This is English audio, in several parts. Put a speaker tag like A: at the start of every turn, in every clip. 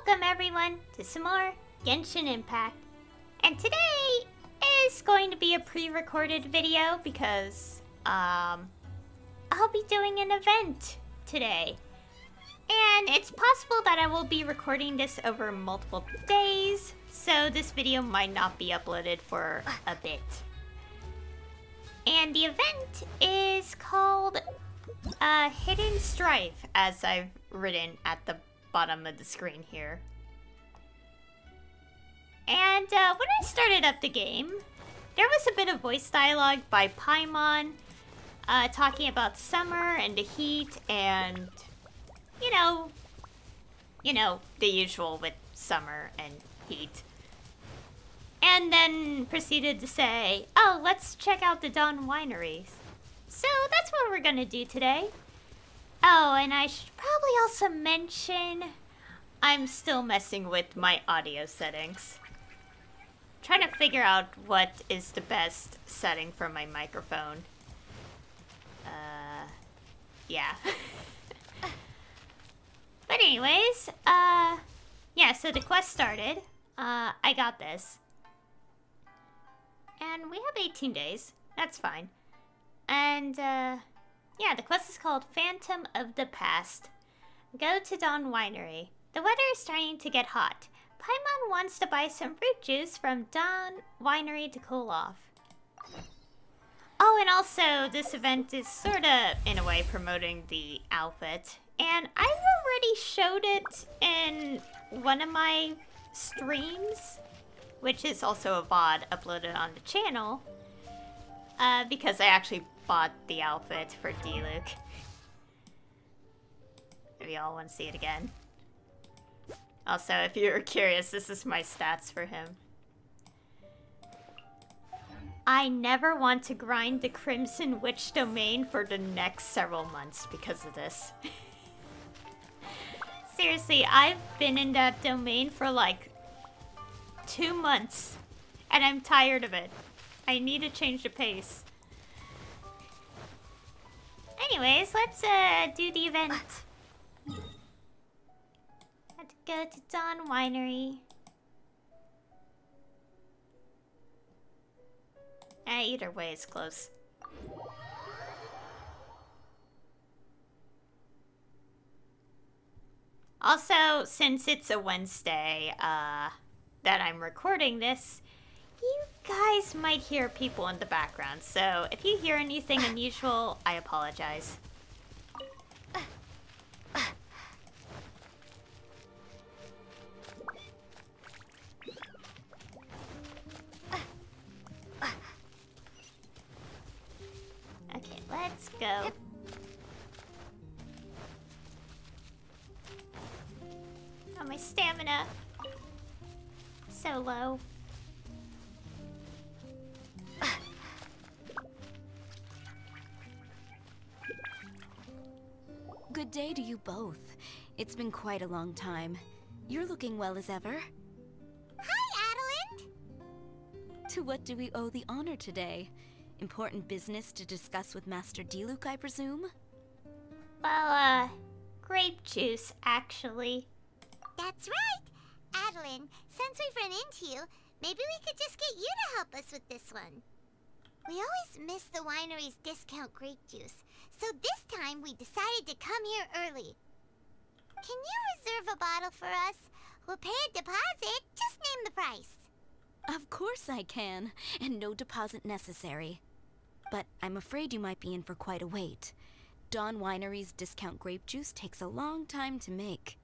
A: Welcome everyone to some more Genshin Impact. And today is going to be a pre-recorded video because I'll be doing an event today. And it's possible that I will be recording this over multiple days, so this video might not be uploaded for a bit. And the event is called Hidden Strife, as I've written at the bottom of the screen here. And when I started up the game, there was a bit of voice dialogue by Paimon talking about summer and the heat and, you know, the usual with summer and heat. And then proceeded to say, oh, let's check out the Dawn Winery. So that's what we're gonna do today. Oh, and I should probably also mention I'm still messing with my audio settings. Trying to figure out what is the best setting for my microphone. Yeah. But anyways, yeah, so the quest started. I got this. And we have 18 days. That's fine. And, yeah, the quest is called Phantom of the Past. Go to Dawn Winery. The weather is starting to get hot. Paimon wants to buy some fruit juice from Dawn Winery to cool off. Oh, and also, this event is sort of, in a way, promoting the outfit. And I've already showed it in one of my streams, which is also a VOD uploaded on the channel, because I actually bought the outfit for D-Luke. Maybe y'all want to see it again. Also, if you're curious, this is my stats for him. I never want to grind the Crimson Witch domain for the next several months because of this. Seriously, I've been in that domain for like 2 months, and I'm tired of it. I need to change the pace. Anyways, let's do the event. Have to go to Dawn Winery. Either way, it's close. Also, since it's a Wednesday, that I'm recording this, you guys might hear people in the background, so if you hear anything unusual, I apologize. Okay, let's go. Oh, my stamina. So low.
B: Good day to you both. It's been quite a long time. You're looking well as ever.
C: Hi, Adeline!
B: To what do we owe the honor today? Important business to discuss with Master D-Luke, I presume?
A: Well, grape juice, actually.
C: That's right! Adeline, since we've run into you, maybe we could just get you to help us with this one. We always miss the winery's discount grape juice, so this time we decided to come here early. Can you reserve a bottle for us? We'll pay a deposit, just name the price.
B: Of course I can, and no deposit necessary. But I'm afraid you might be in for quite a wait. Dawn Winery's discount grape juice takes a long time to make.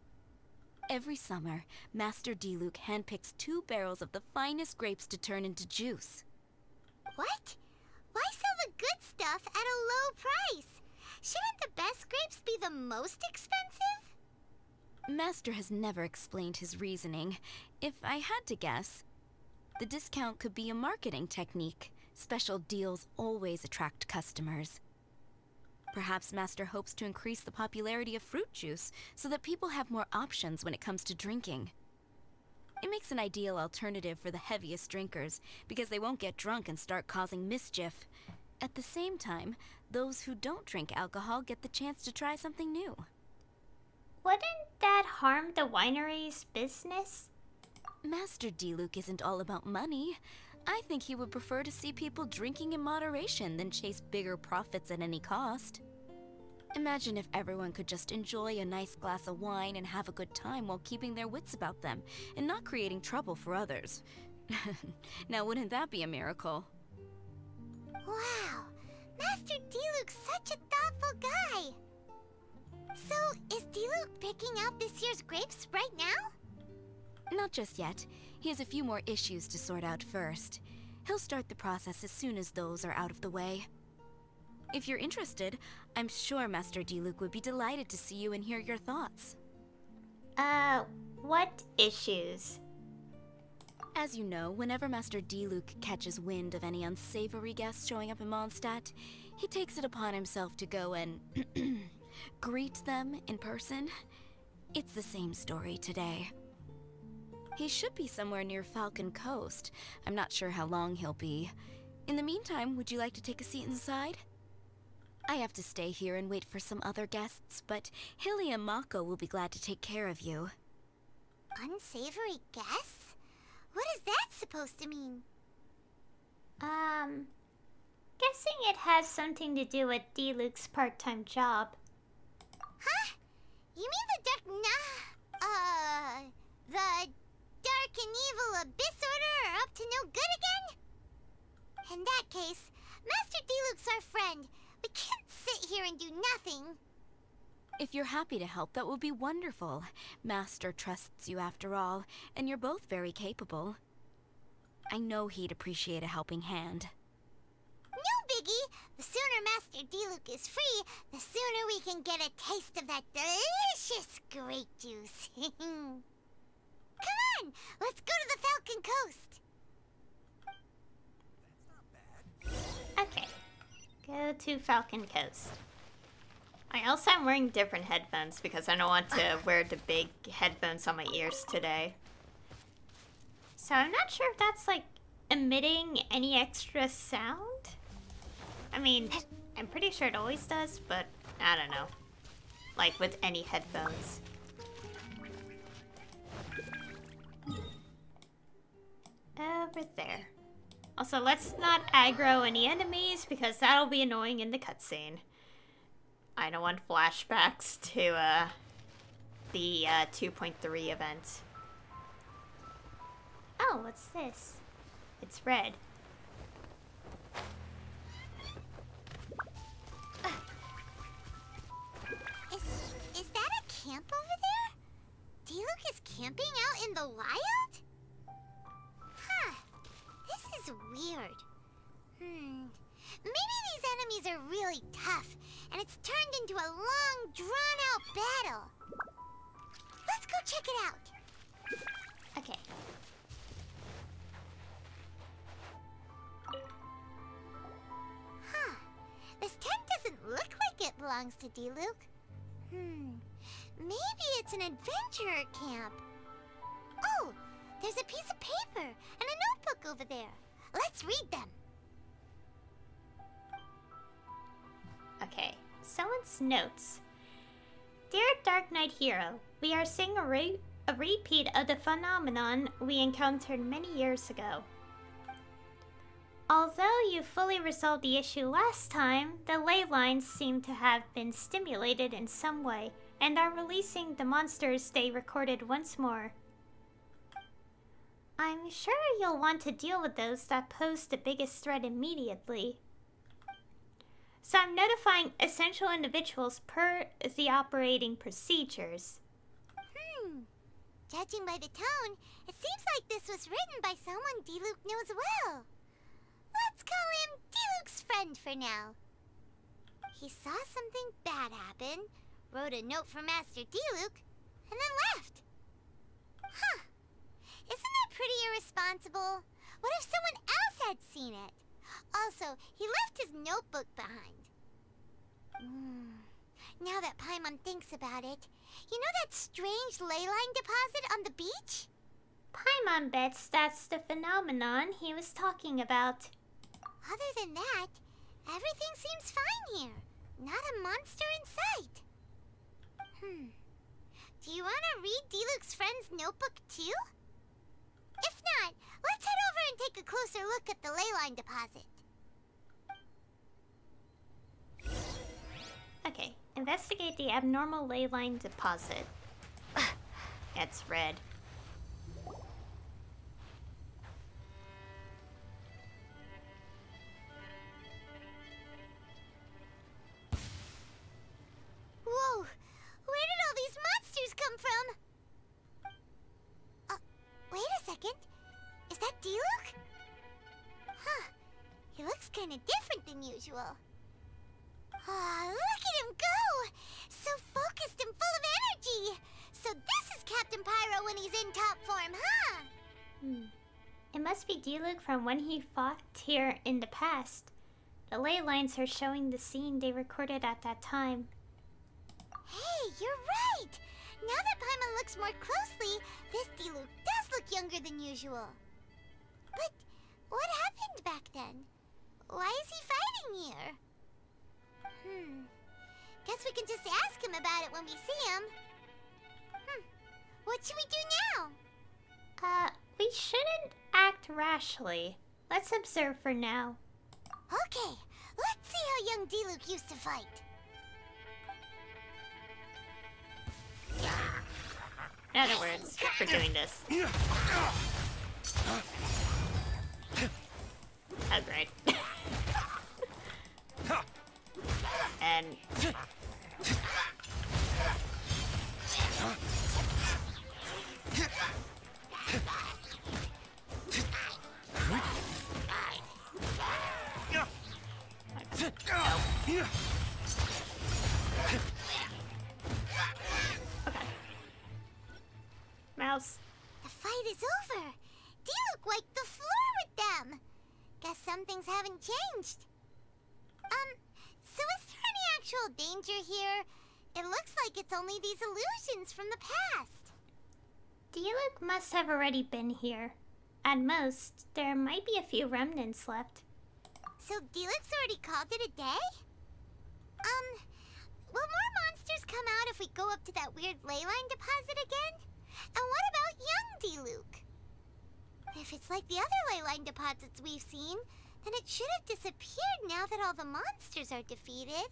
B: Every summer, Master D-Luke handpicks 2 barrels of the finest grapes to turn into juice.
C: What? Why sell the good stuff at a low price? Shouldn't the best grapes be the most expensive?
B: Master has never explained his reasoning. If I had to guess, the discount could be a marketing technique. Special deals always attract customers. Perhaps Master hopes to increase the popularity of fruit juice so that people have more options when it comes to drinking. It makes an ideal alternative for the heaviest drinkers because they won't get drunk and start causing mischief. At the same time, those who don't drink alcohol get the chance to try something new.
A: Wouldn't that harm the winery's business?
B: Master Diluc isn't all about money. I think he would prefer to see people drinking in moderation than chase bigger profits at any cost. Imagine if everyone could just enjoy a nice glass of wine and have a good time while keeping their wits about them and not creating trouble for others. Now, wouldn't that be a miracle?
C: Wow, Master Diluc's such a thoughtful guy. So, is Diluc picking out this year's grapes right now?
B: Not just yet. He has a few more issues to sort out first. He'll start the process as soon as those are out of the way. If you're interested, I'm sure Master Diluc would be delighted to see you and hear your thoughts.
A: What issues?
B: As you know, whenever Master Diluc catches wind of any unsavory guests showing up in Mondstadt, he takes it upon himself to go and greet them in person. It's the same story today. He should be somewhere near Falcon Coast. I'm not sure how long he'll be. In the meantime, would you like to take a seat inside? I have to stay here and wait for some other guests, but Hilly and Mako will be glad to take care of you.
C: Unsavory guests? What is that supposed to mean?
A: Guessing it has something to do with Diluc's part-time job.
C: Huh? You mean the Dark and Evil Abyss Order are up to no good again? In that case, Master Diluc's our friend. We can't sit here and do nothing.
B: If you're happy to help, that would be wonderful. Master trusts you after all, and you're both very capable. I know he'd appreciate a helping hand.
C: No biggie! The sooner Master Diluc is free, the sooner we can get a taste of that delicious grape juice. Come on! Let's go to the Falcon Coast!
A: Okay. Go to Falcon Coast. I also am wearing different headphones because I don't want to wear the big headphones on my ears today. So I'm not sure if that's like emitting any extra sound. I mean, I'm pretty sure it always does, but I don't know. Like with any headphones. Over there. Also, let's not aggro any enemies because that'll be annoying in the cutscene. I don't want flashbacks to the 2.3 event. Oh, what's this? It's red.
C: Is that a camp over there? Diluc is camping out in the wild? Huh. This is weird. Maybe these enemies are really tough, and it's turned into a long, drawn-out battle. Let's go check it out.
A: Okay.
C: Huh. This tent doesn't look like it belongs to Diluc. Maybe it's an adventurer camp. Oh, there's a piece of paper and a notebook over there. Let's read them.
A: Okay, someone's notes. Dear Dark Knight Hero, we are seeing a repeat of the phenomenon we encountered many years ago. Although you fully resolved the issue last time, the ley lines seem to have been stimulated in some way and are releasing the monsters they recorded once more. I'm sure you'll want to deal with those that pose the biggest threat immediately. So I'm notifying essential individuals per the operating procedures.
C: Judging by the tone, it seems like this was written by someone Diluc knows well. Let's call him Diluc's friend for now. He saw something bad happen, wrote a note for Master Diluc, and then left. Huh. Isn't that pretty irresponsible? What if someone else had seen it? Also, he left his notebook behind. Now that Paimon thinks about it, you know that strange ley line deposit on the beach?
A: Paimon bets that's the phenomenon he was talking about.
C: Other than that, everything seems fine here. Not a monster in sight. Do you want to read Diluc's friend's notebook too? If not, let's head over and take a closer look at the leyline deposit.
A: Okay, investigate the abnormal leyline deposit. It's red.
C: Whoa! Where did all these monsters come from? Wait a second. Is that Diluc? Huh. He looks kind of different than usual. Ah, look at him go! So focused and full of energy! So this is Captain Pyro when he's in top form, huh?
A: It must be Diluc from when he fought here in the past. The ley lines are showing the scene they recorded at that time.
C: Hey, you're right! Now that Paimon looks more closely, this Diluc does look younger than usual. But what happened back then? Why is he fighting here? Guess we can just ask him about it when we see him. What should we do now?
A: We shouldn't act rashly. Let's observe for now.
C: Okay, let's see how young Diluc used to fight.
A: In other words, we're doing this. Oh, great. And... Okay. Mouse.
C: The fight is over. Diluc wiped the floor with them. Guess some things haven't changed. So is there any actual danger here? It looks like it's only these illusions from the past.
A: Diluc must have already been here. At most, there might be a few remnants left.
C: So Diluc's already called it a day? Will more monsters come out if we go up to that weird leyline deposit again? And what about young Diluc? If it's like the other leyline deposits we've seen, then it should have disappeared now that all the monsters are defeated.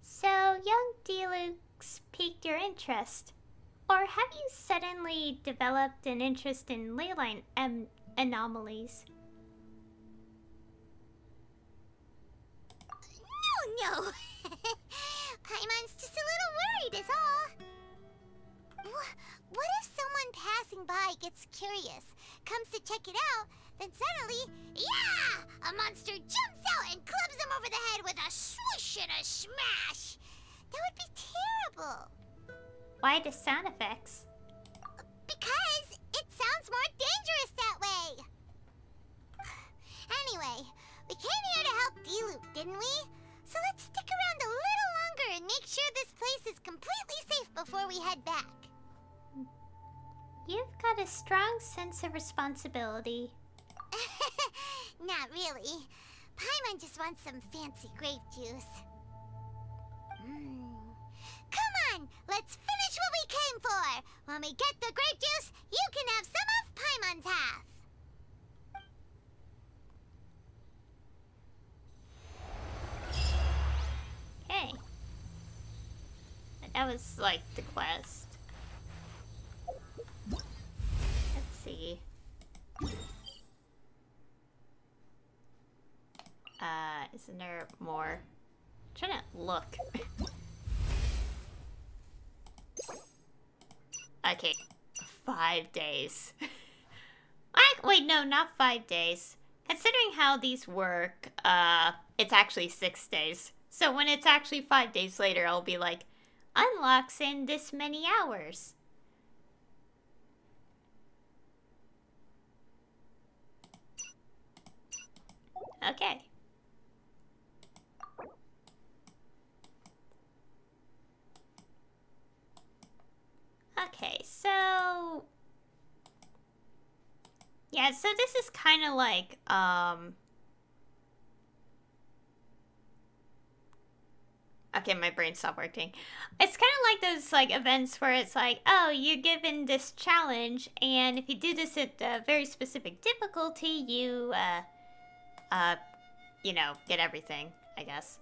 A: So, young Diluc's piqued your interest. Or have you suddenly developed an interest in leyline anomalies?
C: No! Paimon's just a little worried is all. What if someone passing by gets curious, comes to check it out, then suddenly, yeah! A monster jumps out and clubs him over the head with a swoosh and a smash! That would be terrible.
A: Why the sound effects?
C: Because it sounds more dangerous that way. Anyway, we came here to help Diluc, didn't we? So let's stick around a little longer and make sure this place is completely safe before we head back.
A: You've got a strong sense of responsibility.
C: Not really. Paimon just wants some fancy grape juice. Come on, let's finish what we came for. When we get the grape juice, you can have some of Paimon's half.
A: Okay. That was like the quest. Let's see. Isn't there more? I'm trying to look. Okay. 5 days. Wait, no, not 5 days. Considering how these work, it's actually 6 days. So when it's actually 5 days later, I'll be like, unlocks in this many hours. Okay. Okay, so... Yeah, so this is kind of like, Okay, my brain stopped working. It's kind of like those like events where it's like, oh, you're given this challenge, and if you do this at a very specific difficulty, you know, get everything, I guess.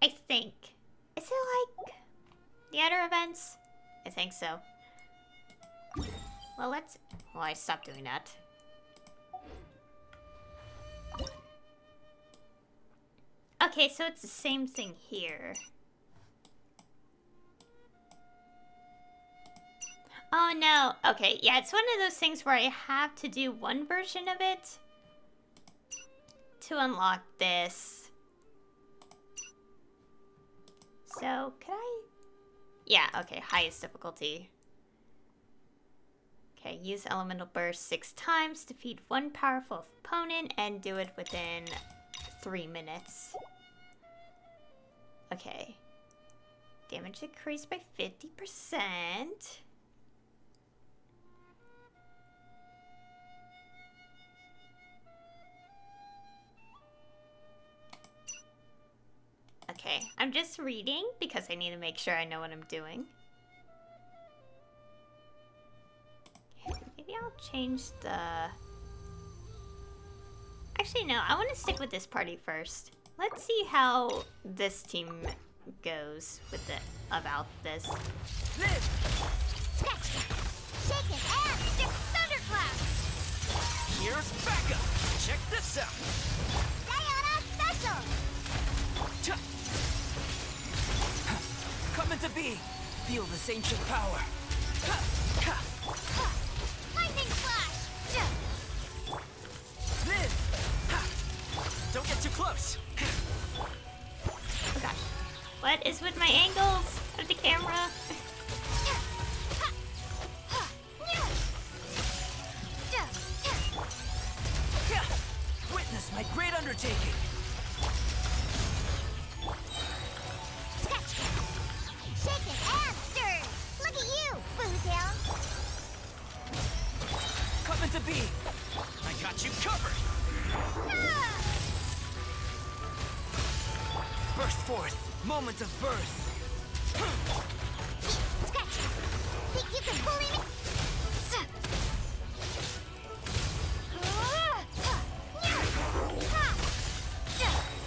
A: I think. Is it like the other events? I think so. Well, I stopped doing that. Okay, so it's the same thing here. Oh no, okay, yeah, it's one of those things where I have to do one version of it to unlock this. So, could I? Yeah, okay, highest difficulty. Okay, use elemental burst 6 times, defeat one powerful opponent, and do it within 3 minutes. Okay. Damage increased by 50%. Okay, I'm just reading because I need to make sure I know what I'm doing. Okay, maybe I'll change the... Actually, no, I want to stick with this party first. Let's see how this team goes with about this.
C: Live! Scratch that! Shake it and stick thunderclap!
D: Here's backup! Check this out!
C: Diana special!
D: Coming to be! Feel this ancient power!
C: Lightning flash!
D: Live! Don't get too close!
A: Oh gosh. What is with my angles of the camera?
D: Witness my great undertaking!
C: Shake it and stir! Look at you, Bootail!
D: Coming to be! I got you covered! Burst forth! Moment of birth!
C: Scratch! Think you can bully me?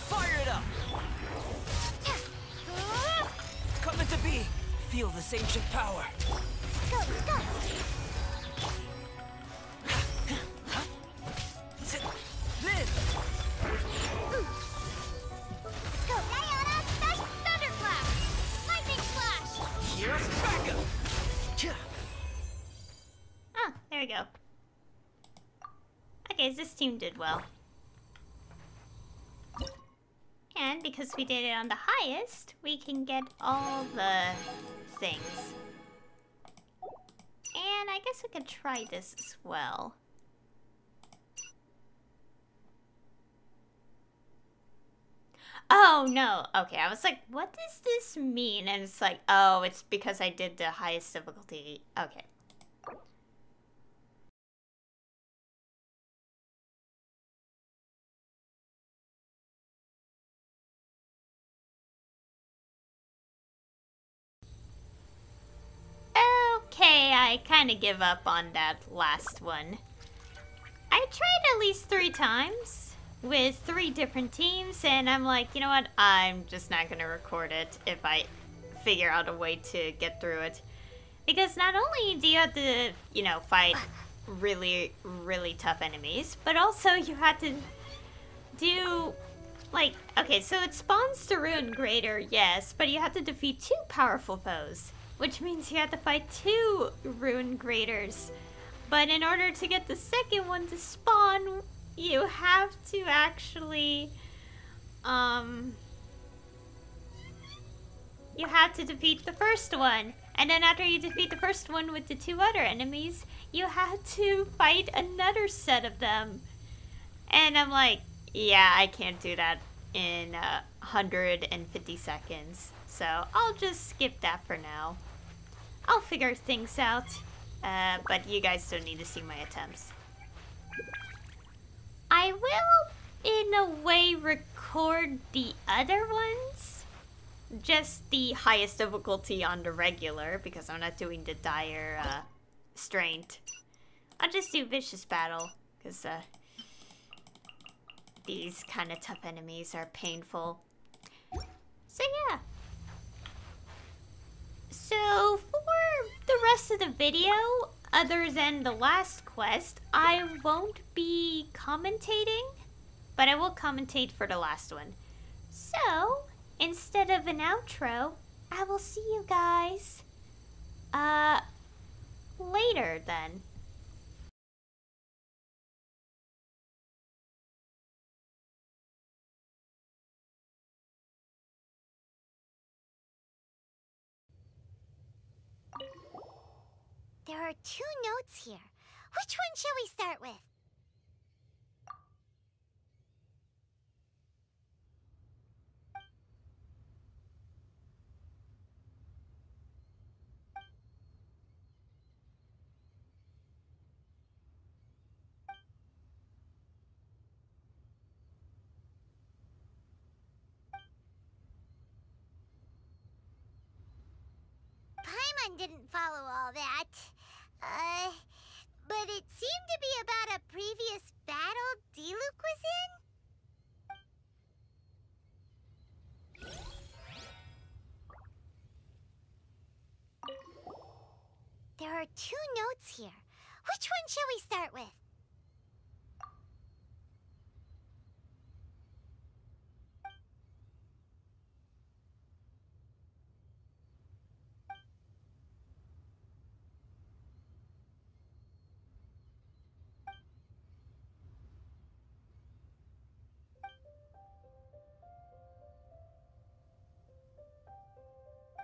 D: Fire it up! Coming to be! Feel this ancient power!
C: Go, go!
D: Live!
C: Go, Diana! Special thunderclap! Lightning flash!
D: Here's backup!
A: Ah, there we go. Okay, this team did well. And because we did it on the highest, we can get all the things. And I guess we could try this as well. Oh, no. Okay, I was like, what does this mean? And it's like, oh, it's because I did the highest difficulty. Okay. Okay, I kind of give up on that last one. I tried at least 3 times with 3 different teams, and I'm like, you know what? I'm just not going to record it if I figure out a way to get through it. Because not only do you have to, you know, fight really, really tough enemies, but also you have to do, like, okay, so it spawns the Ruin Greater, yes, but you have to defeat 2 powerful foes. Which means you have to fight 2 Ruin Graders. But in order to get the second one to spawn, you have to actually, you have to defeat the first one. And then after you defeat the first one with the 2 other enemies, you have to fight another set of them. And I'm like, yeah, I can't do that in 150 seconds. So I'll just skip that for now. I'll figure things out, but you guys don't need to see my attempts. I will in a way, record the other ones. Just the highest difficulty on the regular, because I'm not doing the dire strained. I'll just do vicious battle, because these kind of tough enemies are painful. So yeah. So for the rest of the video, other than the last quest, I won't be commentating, but I will commentate for the last one. So, instead of an outro, I will see you guys later then.
C: There are 2 notes here. Which one shall we start with? Paimon didn't follow all that. But it seemed to be about a previous battle Diluc was in? There are 2 notes here. Which one shall we start with?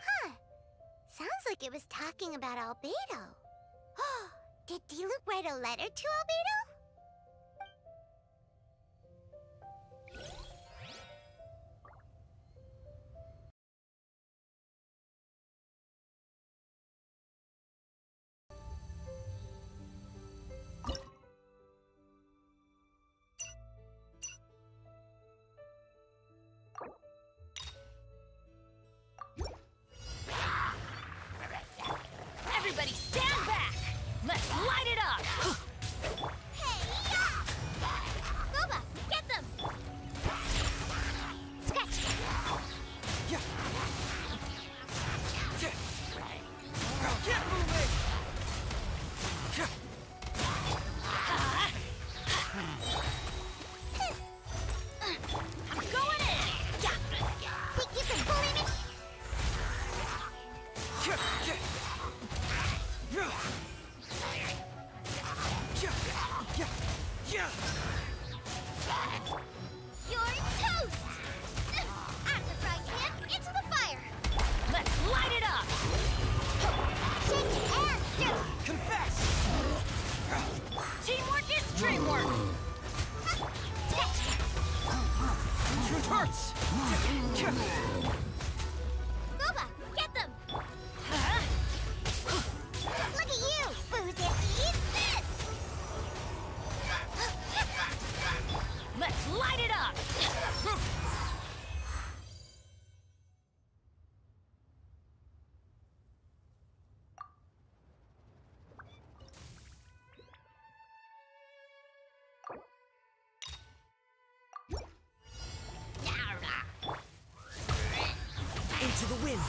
C: Huh. Sounds like it was talking about Albedo. Oh, did Diluc write a letter to Albedo?
B: Everybody stand back! Let's light it up!
C: Hey-ya! Boba, get them! Scratch!
D: Yeah. Get moving!
B: I'm going in! Yeah.
C: Think you can bully me? You're toast! At the frying pan, into the fire!
B: Let's light it up!
C: Shake and stir!
D: Confess!
B: Teamwork is dreamwork!
D: It hurts!
C: Boba, get them! Look at you, booze. Eat this!
B: Let's light it up!
D: Into the wind!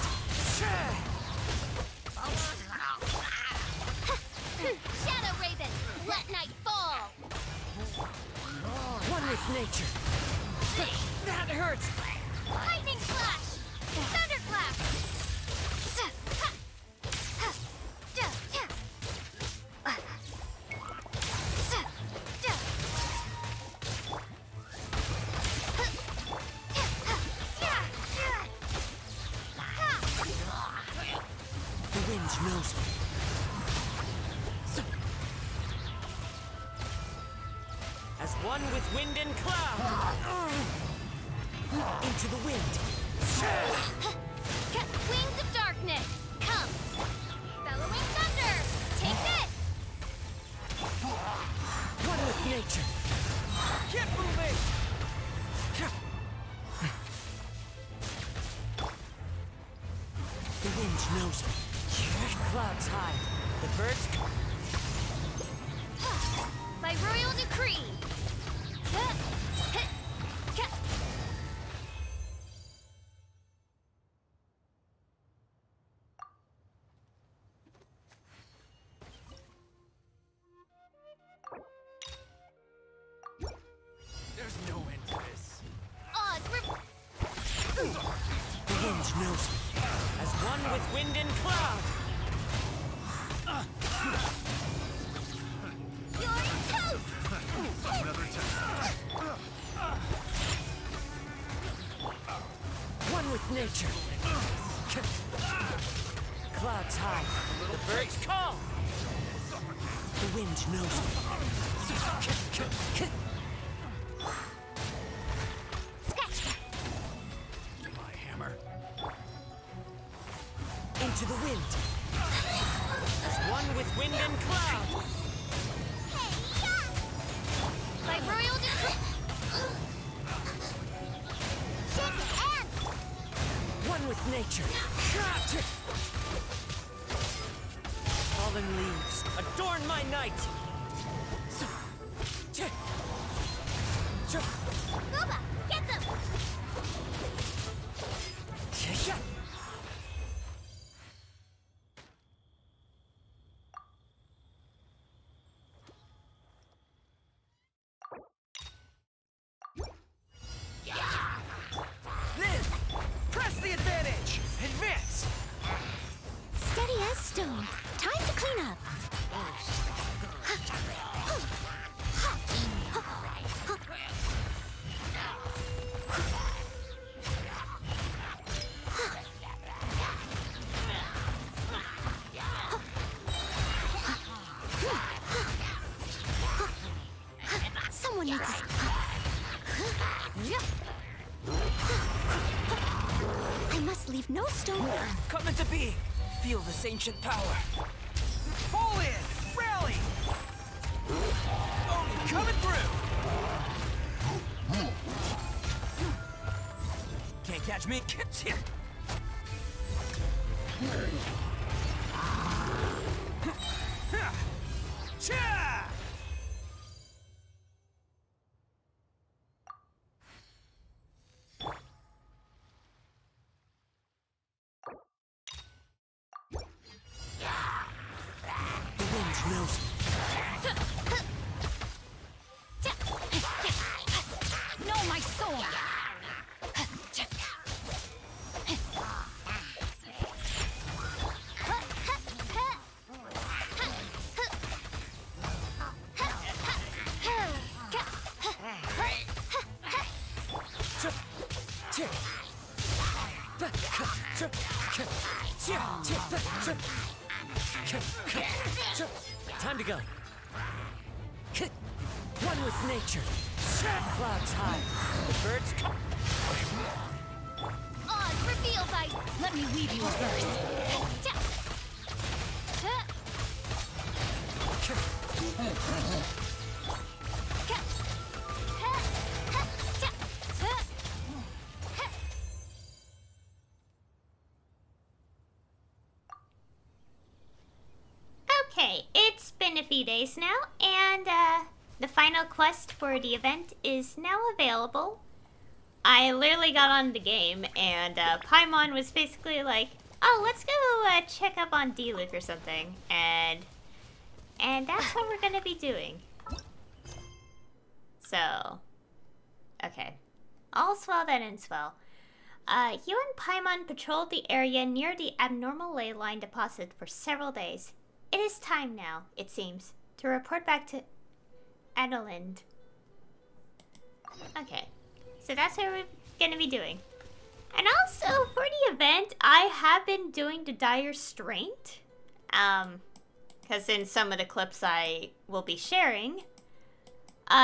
C: Shadow Raven, let night fall!
D: One with nature! That hurts!
C: Lightning Slash! Thunderclap!
D: The wind knows me. As one with wind and cloud! Into the wind!
C: Wings of Darkness, come! Bellowing Thunder, take this!
D: One with nature! Get moving! Clouds high. The birds...
B: By royal decree!
D: There's no end to this.
C: Oh,
D: The wind knows me. As one with wind and cloud.
C: you're toast!
E: Another test.
D: One with nature. Clouds high. The birds call. The wind knows me.
E: My hammer.
D: Into the wind. As one with wind and cloud.
B: By royal decree!
D: One with nature. Fallen leaves adorn my night.
C: Gooba, get them!
D: Liz, press the advantage. Advance.
B: Steady as stone. Time to clean up. Someone needs to... I must leave no stone.
D: Come into being. Feel this ancient power. Fall in. Rally. Coming through. Can't catch me. Cha! The wind knows me.
B: Know my soul.
D: Time to go. One with nature. Clouds high. The birds come.
B: Oz, reveal thy... Let me weave you a verse.
A: Okay, it's been a few days now, and the final quest for the event is now available. I literally got on the game, and Paimon was basically like, "Oh, let's go check up on D-Luke or something," and that's what we're gonna be doing. So, okay, all's well that ends well. You and Paimon patrolled the area near the abnormal ley line deposit for several days. It is time now, it seems, to report back to Adelind. Okay, so that's what we're gonna be doing. And also, for the event, I have been doing the Dire Straint. Because in some of the clips I will be sharing,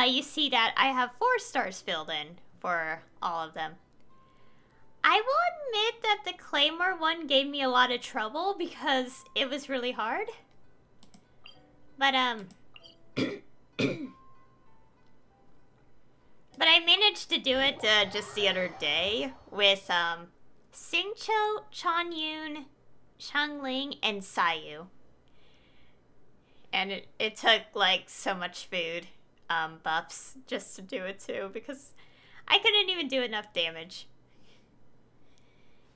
A: you see that I have 4 stars filled in for all of them. I will admit that the Claymore one gave me a lot of trouble because it was really hard. But, but I managed to do it just the other day with Singcho, Chanyun, Xiangling, and Sayu. And it took like so much food buffs just to do it too, because I couldn't even do enough damage.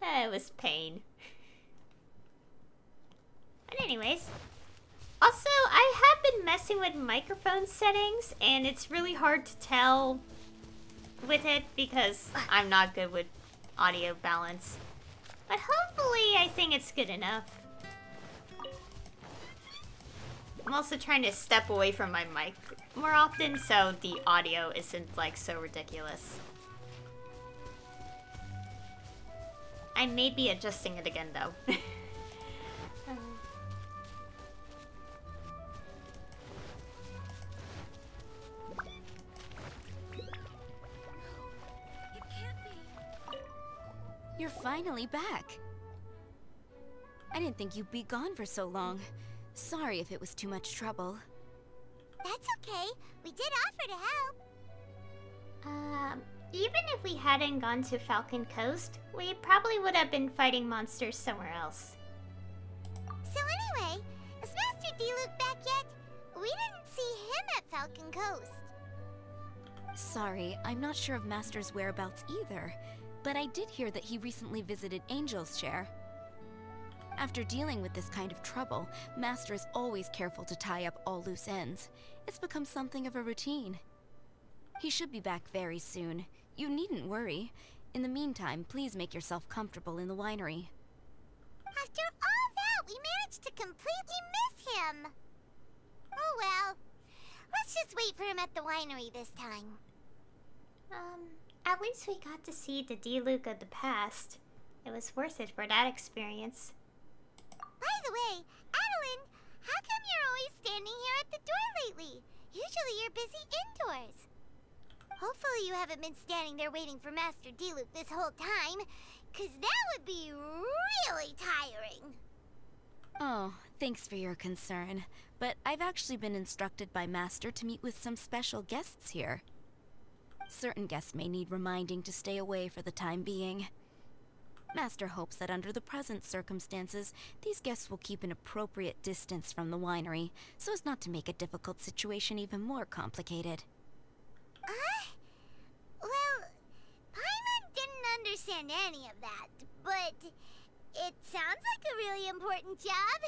A: It was pain. But anyways, also I have been messing with microphone settings, and it's really hard to tell with it because I'm not good with audio balance. But hopefully I think it's good enough. I'm also trying to step away from my mic more often so the audio isn't like so ridiculous. I may be adjusting it again though.
B: You're finally back. I didn't think you'd be gone for so long. Sorry if it was too much trouble.
C: That's okay. We did offer to help.
A: Even if we hadn't gone to Falcon Coast, we probably would have been fighting monsters somewhere else.
C: So anyway, is Master Diluc back yet? We didn't see him at Falcon Coast.
B: Sorry, I'm not sure of Master's whereabouts either, but I did hear that he recently visited Angel's Chair. After dealing with this kind of trouble, Master is always careful to tie up all loose ends. It's become something of a routine. He should be back very soon. You needn't worry. In the meantime, please make yourself comfortable in the winery.
C: After all that, we managed to completely miss him. Oh well. Let's just wait for him at the winery this time.
A: At least we got to see the Diluc of the past. It was worth it for that experience.
C: By the way, Adeline, how come you're always standing here at the door lately? Usually you're busy indoors. Hopefully you haven't been standing there waiting for Master Diluc this whole time, 'cause that would be really tiring.
B: Oh, thanks for your concern. But I've actually been instructed by Master to meet with some special guests here. Certain guests may need reminding to stay away for the time being. Master hopes that under the present circumstances, these guests will keep an appropriate distance from the winery, so as not to make a difficult situation even more complicated.
C: Well, Paimon didn't understand any of that, but it sounds like a really important job.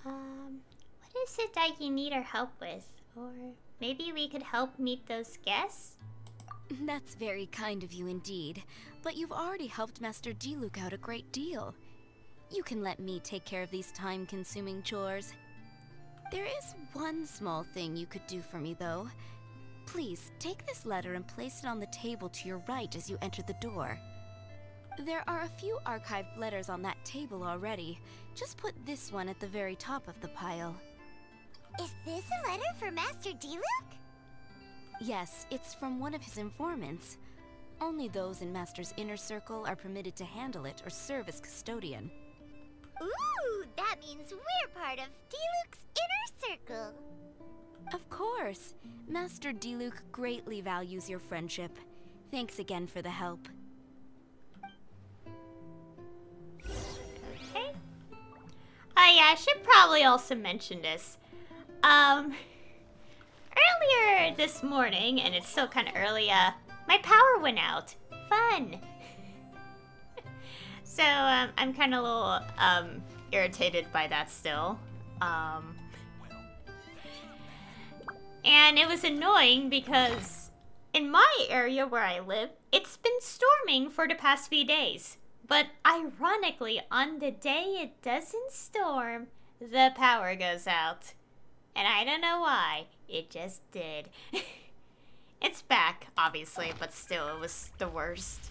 A: What is it that you need our help with? Or maybe we could help meet those guests?
B: That's very kind of you indeed, but you've already helped Master Diluc out a great deal. You can let me take care of these time-consuming chores. There is one small thing you could do for me, though. Please, take this letter and place it on the table to your right as you enter the door. There are a few archived letters on that table already. Just put this one at the very top of the pile.
C: Is this a letter for Master Diluc?
B: Yes, it's from one of his informants. Only those in Master's inner circle are permitted to handle it or serve as custodian.
C: Ooh, that means we're part of Diluc's inner circle.
B: Of course. Master Diluc greatly values your friendship. Thanks again for the help.
A: Okay. Oh yeah, I should probably also mention this. Earlier this morning, and it's still kind of early, my power went out. Fun! So, I'm kind of a little, irritated by that still. And it was annoying because in my area where I live, it's been storming for the past few days. But ironically, on the day it doesn't storm, the power goes out. And I don't know why, it just did. It's back, obviously, but still, it was the worst.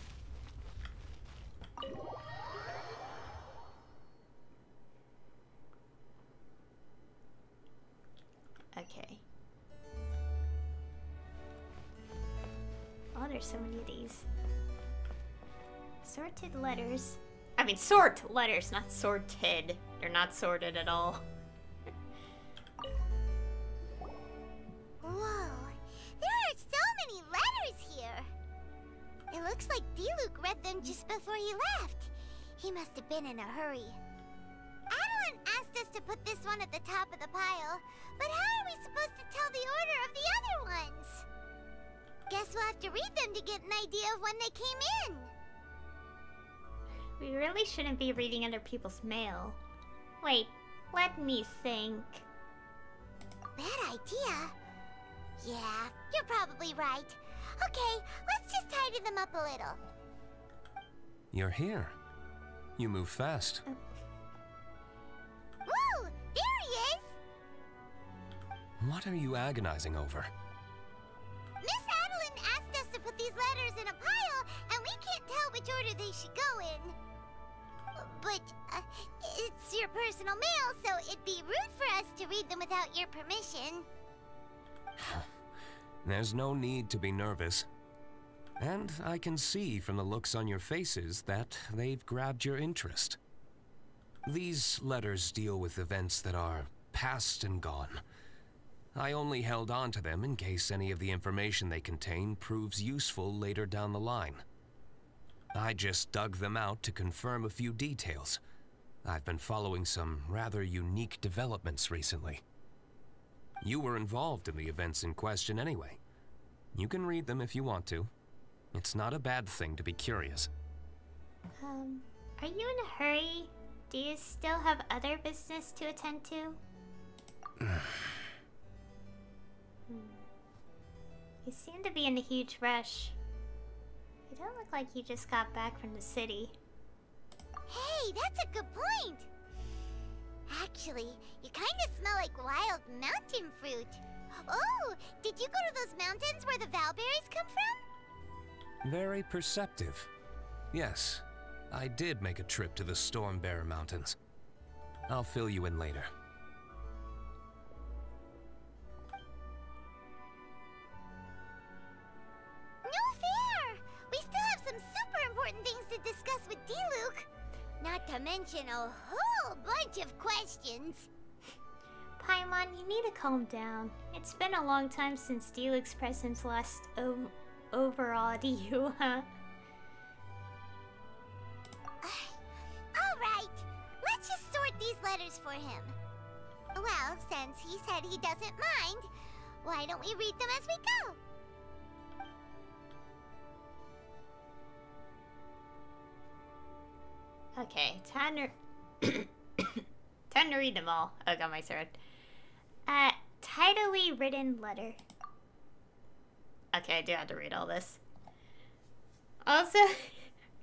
A: Okay. Oh, there's so many of these. Sorted letters. I mean, sort letters, not sorted. They're not sorted at all.
C: Whoa, there are so many letters here. It looks like Diluc read them just before he left. He must have been in a hurry. Adeline asked us to put this one at the top of the pile, but how are we supposed to tell the order of the other ones? Guess we'll have to read them to get an idea of when they came in.
A: We really shouldn't be reading other people's mail. Wait, let me think.
C: Bad idea. Yeah, you're probably right. Okay, let's just tidy them up a little.
F: You're here. You move fast.
C: Woo! There he is!
F: What are you agonizing over?
C: Miss Adeline asked us to put these letters in a pile, and we can't tell which order they should go in. But, it's your personal mail, so it'd be rude for us to read them without your permission.
F: There's no need to be nervous. And I can see from the looks on your faces that they've grabbed your interest. These letters deal with events that are past and gone. I only held on to them in case any of the information they contain proves useful later down the line. I just dug them out to confirm a few details. I've been following some rather unique developments recently. You were involved in the events in question anyway. You can read them if you want to. It's not a bad thing to be curious.
A: Are you in a hurry? Do you still have other business to attend to? You seem to be in a huge rush. You don't look like you just got back from the city.
C: Hey, that's a good point. Actually, you kind of smell like wild mountain fruit. Oh, did you go to those mountains where the valberries come from?
F: Very perceptive. Yes, I did make a trip to the Stormbearer Mountains. I'll fill you in later.
C: No fair! We still have some super important things to discuss with D-Luke. Not to mention a whole bunch of questions.
A: Paimon, you need to calm down. It's been a long time since D-Luke's presence last overawed you, huh?
C: Alright, let's just sort these letters for him. Well, since he said he doesn't mind, why don't we read them as we go?
A: Okay, time to read them all. Oh, got my sword. Tidily written letter. Okay, I do have to read all this. Also,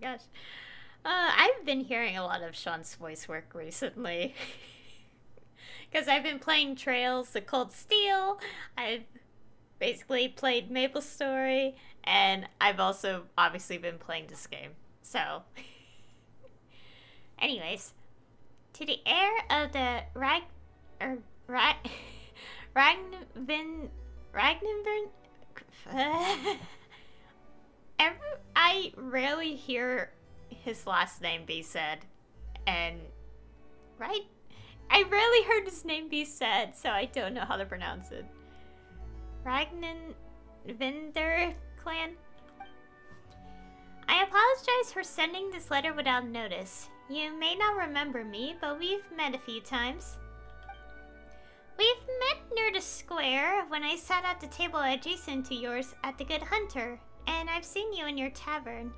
A: gosh, I've been hearing a lot of Sean's voice work recently. Because I've been playing Trails, The Cold Steel, I've basically played Maple Story, and I've also obviously been playing this game. So, anyways, to the heir of the I rarely hear his last name be said, and I rarely heard his name be said, so I don't know how to pronounce it. Ragnvinder clan. I apologize for sending this letter without notice. You may not remember me, but we've met a few times. We've met near the square when I sat at the table adjacent to yours at the Good Hunter, and I've seen you in your tavern.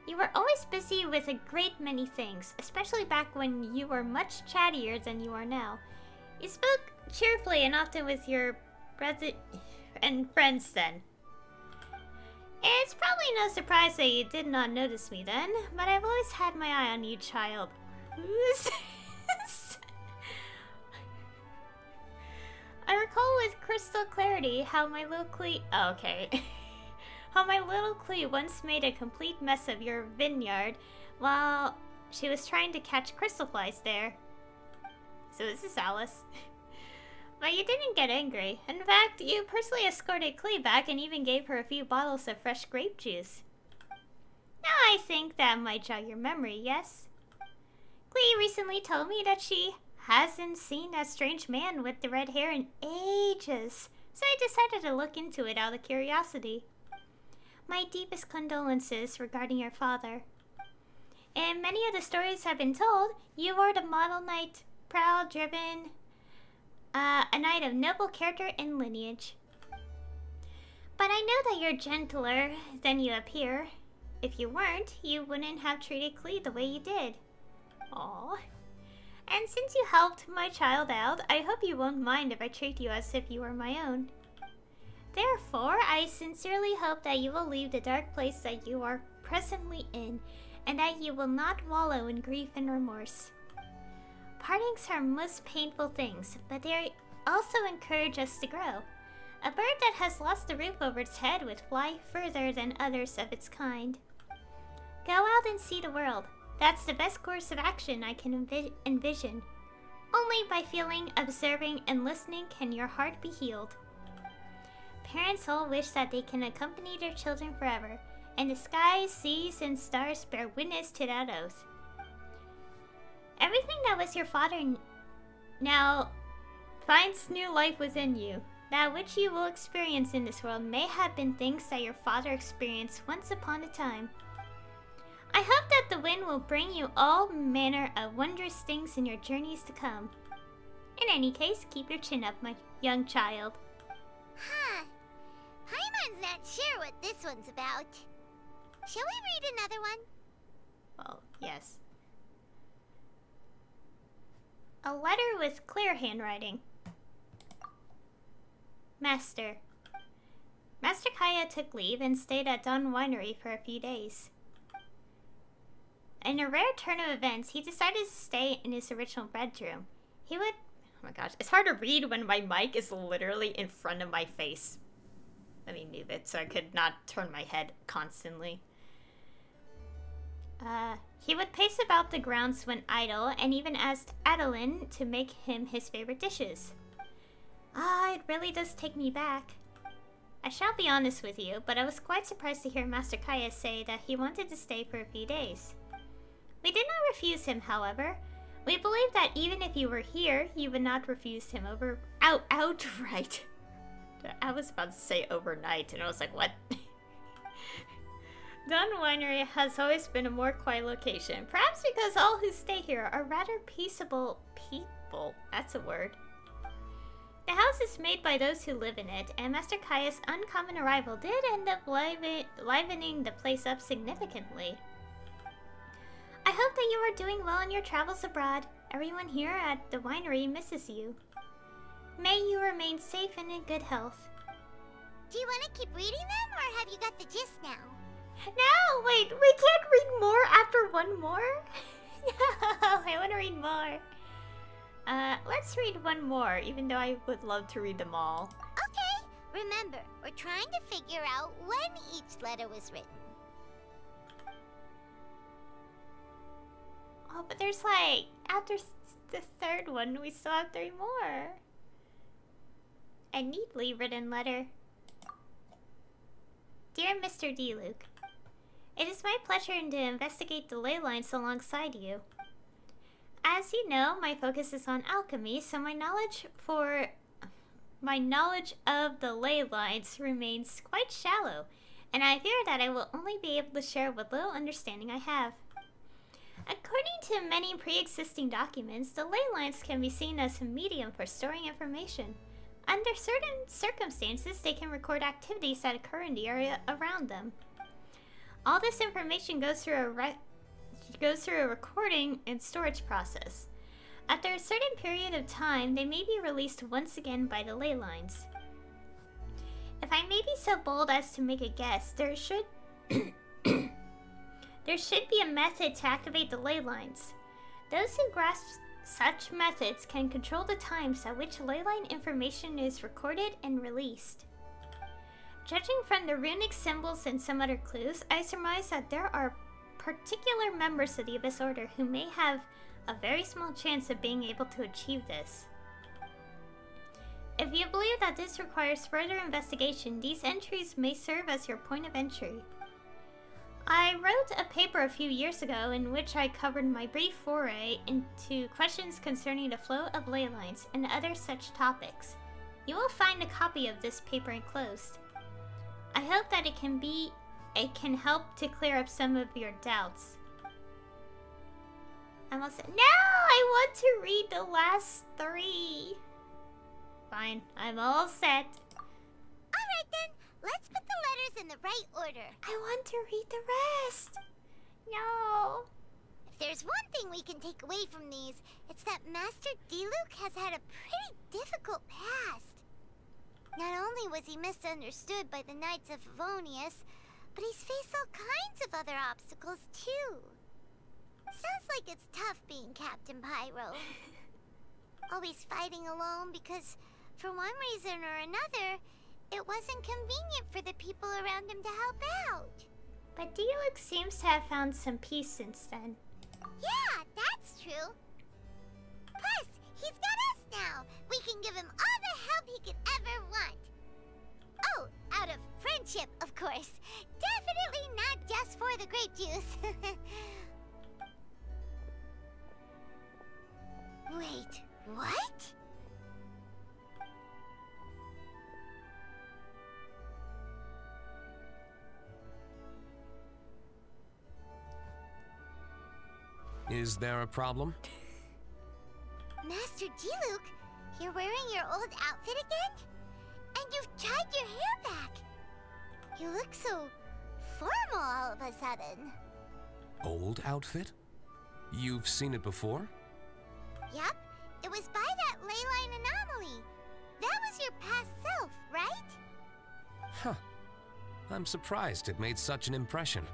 A: You were always busy with a great many things, especially back when you were much chattier than you are now. You spoke cheerfully and often with your brother and friends then. It's probably no surprise that you did not notice me then, but I've always had my eye on you, child. Who's this? I recall with crystal clarity how my little Clee... Oh, okay. How my little Clee once made a complete mess of your vineyard while she was trying to catch crystal flies there. So this is Alice. But you didn't get angry. In fact, you personally escorted Clee back and even gave her a few bottles of fresh grape juice. Now I think that might jog your memory, yes? Clee recently told me that she hasn't seen that strange man with the red hair in ages, so I decided to look into it out of curiosity. My deepest condolences regarding your father. And many of the stories have been told, you are the model knight, proud, driven, a knight of noble character and lineage. But I know that you're gentler than you appear. If you weren't, you wouldn't have treated Klee the way you did. Aww. And since you helped my child out, I hope you won't mind if I treat you as if you were my own. Therefore, I sincerely hope that you will leave the dark place that you are presently in, and that you will not wallow in grief and remorse. Partings are most painful things, but they also encourage us to grow. A bird that has lost the roof over its head would fly further than others of its kind. Go out and see the world. That's the best course of action I can envision. Only by feeling, observing, and listening can your heart be healed. Parents all wish that they can accompany their children forever, and the skies, seas, and stars bear witness to that oath. Everything that was your father now finds new life within you. That which you will experience in this world may have been things that your father experienced once upon a time. I hope that the wind will bring you all manner of wondrous things in your journeys to come. In any case, keep your chin up, my young child.
C: Huh. Paimon's not sure what this one's about. Shall we read another one?
A: Well, yes. A letter with clear handwriting. Master. Master Kaya took leave and stayed at Dawn Winery for a few days. In a rare turn of events, he decided to stay in his original bedroom. He would... Oh my gosh, it's hard to read when my mic is literally in front of my face. Let me move it so I could not turn my head constantly. He would pace about the grounds when idle, and even asked Adeline to make him his favorite dishes. It really does take me back. I shall be honest with you, but I was quite surprised to hear Master Kaya say that he wanted to stay for a few days. We did not refuse him, however. We believe that even if you were here, you would not refuse him outright. I was about to say overnight, and I was like, what? Dawn Winery has always been a more quiet location, perhaps because all who stay here are rather peaceable people. That's a word. The house is made by those who live in it, and Master Kaya's uncommon arrival did end up livening the place up significantly. I hope that you are doing well in your travels abroad. Everyone here at the winery misses you. May you remain safe and in good health.
C: Do you want to keep reading them, or have you got the gist now?
A: No, wait, we can't read more after one more? No, I want to read more. Let's read one more, even though I would love to read them all.
C: Okay, remember, we're trying to figure out when each letter was written.
A: Oh, but there's like, after the third one, we still have 3 more. A neatly written letter. Dear Mr. D. Luke, it is my pleasure to investigate the ley lines alongside you. As you know, my focus is on alchemy, so my knowledge of the ley lines remains quite shallow, and I fear that I will only be able to share what little understanding I have. According to many pre-existing documents, the ley lines can be seen as a medium for storing information. Under certain circumstances, they can record activities that occur in the area around them. All this information goes through a recording and storage process. After a certain period of time, they may be released once again by the ley lines. If I may be so bold as to make a guess, there should be a method to activate the ley lines. Those who grasp such methods can control the times at which ley line information is recorded and released. Judging from the runic symbols and some other clues, I surmise that there are particular members of the Abyss Order who may have a very small chance of being able to achieve this. If you believe that this requires further investigation, these entries may serve as your point of entry. I wrote a paper a few years ago in which I covered my brief foray into questions concerning the flow of ley lines and other such topics. You will find a copy of this paper enclosed. I hope that it can help to clear up some of your doubts. I'm all set. No, I want to read the last 3. Fine, I'm all set.
C: Alright then, let's put the letters in the right order.
A: I want to read the rest. No.
C: If there's one thing we can take away from these, it's that Master Diluc has had a pretty difficult past. Not only was he misunderstood by the Knights of Favonius, but he's faced all kinds of other obstacles too. Sounds like it's tough being Captain Pyro. Always fighting alone because, for one reason or another, it wasn't convenient for the people around him to help out.
A: But Diluc seems to have found some peace since then.
C: Yeah, that's true. Plus, he's got us now. We can give him all the help he could ever want. Oh, out of friendship, of course. Definitely not just for the grape juice. Wait, what?
F: Is there a problem?
C: Master Diluc, you're wearing your old outfit again? And you've tied your hair back. You look so formal all of a sudden.
F: Old outfit? You've seen it before?
C: Yup, it was by that ley line anomaly. That was your past self, right?
F: Huh. I'm surprised it made such an impression.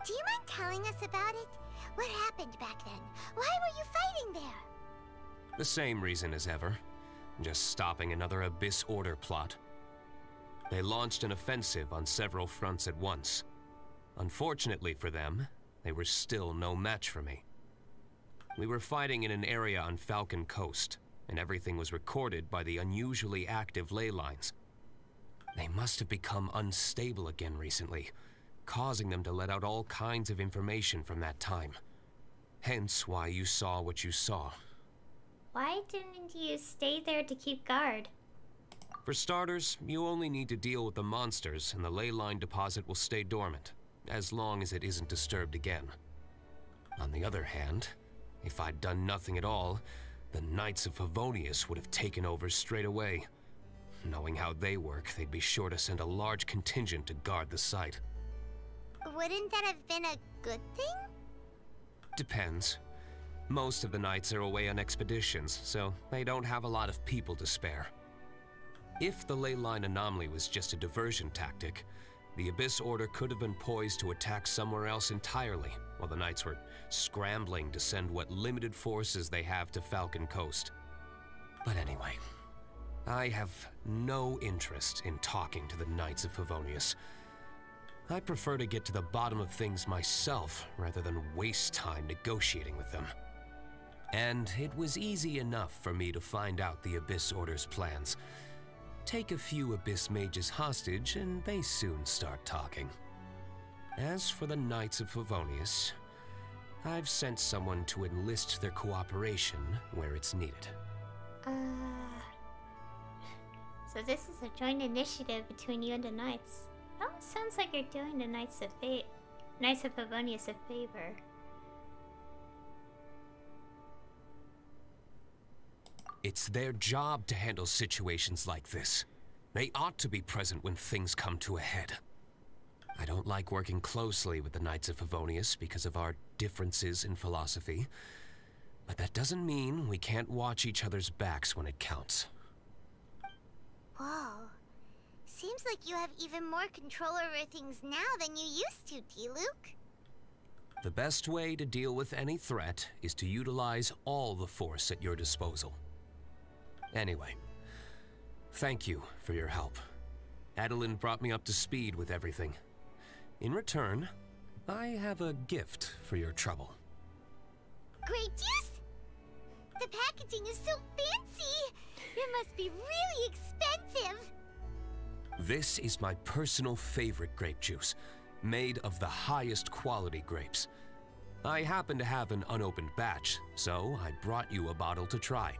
C: Do you mind telling us about it? What happened back then? Why were you fighting there?
F: The same reason as ever. Just stopping another Abyss Order plot. They launched an offensive on several fronts at once. Unfortunately for them, they were still no match for me. We were fighting in an area on Falcon Coast, and everything was recorded by the unusually active ley lines. They must have become unstable again recently, causing them to let out all kinds of information from that time. Hence why you saw what you saw.
A: Why didn't you stay there to keep guard?
F: For starters, you only need to deal with the monsters and the ley line deposit will stay dormant, as long as it isn't disturbed again. On the other hand, if I'd done nothing at all, the Knights of Favonius would have taken over straight away. Knowing how they work, they'd be sure to send a large contingent to guard the site.
C: Wouldn't that have been a good thing?
F: Depends. Most of the Knights are away on expeditions, so they don't have a lot of people to spare. If the ley line anomaly was just a diversion tactic, the Abyss Order could have been poised to attack somewhere else entirely, while the Knights were scrambling to send what limited forces they have to Falcon Coast. But anyway, I have no interest in talking to the Knights of Favonius. I prefer to get to the bottom of things myself, rather than waste time negotiating with them. And it was easy enough for me to find out the Abyss Order's plans. Take a few Abyss Mages hostage, and they soon start talking. As for the Knights of Favonius, I've sent someone to enlist their cooperation where it's needed.
A: So this is a joint initiative between you and the Knights. That almost sounds like you're doing the Knights of Favonius a favor.
F: It's their job to handle situations like this. They ought to be present when things come to a head. I don't like working closely with the Knights of Favonius because of our differences in philosophy, but that doesn't mean we can't watch each other's backs when it counts.
C: Whoa. Seems like you have even more control over things now than you used to, Diluc.
F: The best way to deal with any threat is to utilize all the force at your disposal. Anyway, thank you for your help. Adeline brought me up to speed with everything. In return, I have a gift for your trouble.
C: Grape juice? The packaging is so fancy! It must be really expensive!
F: This is my personal favorite grape juice, made of the highest quality grapes. I happen to have an unopened batch, so I brought you a bottle to try.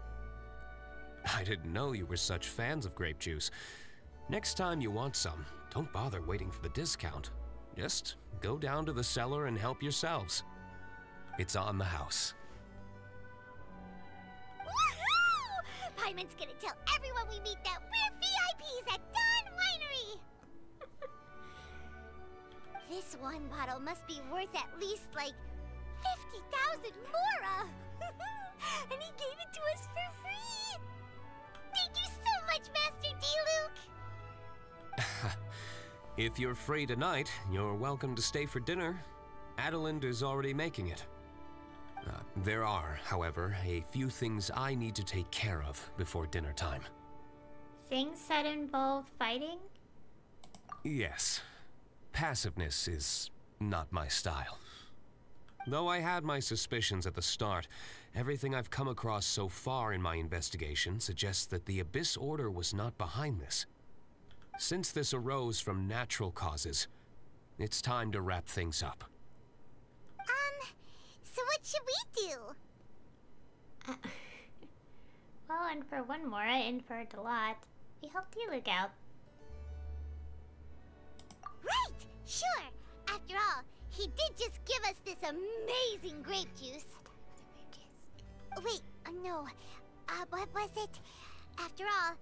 F: I didn't know you were such fans of grape juice. Next time you want some, don't bother waiting for the discount. Just go down to the cellar and help yourselves. It's on the house.
C: Woohoo! Paimon's gonna tell everyone we meet that we're VIPs at Dawn Winery! This one bottle must be worth at least, like, 50,000 mora! And he gave it to us for free! Thank you so much, Master D. Luke!
F: If you're free tonight, you're welcome to stay for dinner. Adeline is already making it. There are, however, a few things I need to take care of before dinner time.
A: Things that involve fighting?
F: Yes. Passiveness is not my style. Though I had my suspicions at the start, everything I've come across so far in my investigation suggests that the Abyss Order was not behind this. Since this arose from natural causes, it's time to wrap things up.
C: So what should we do?
A: Well, and for one more, I inferred a lot. We helped you look out.
C: Right! Sure! After all, he did just give us this amazing grape juice. Wait, no. What was it? After all,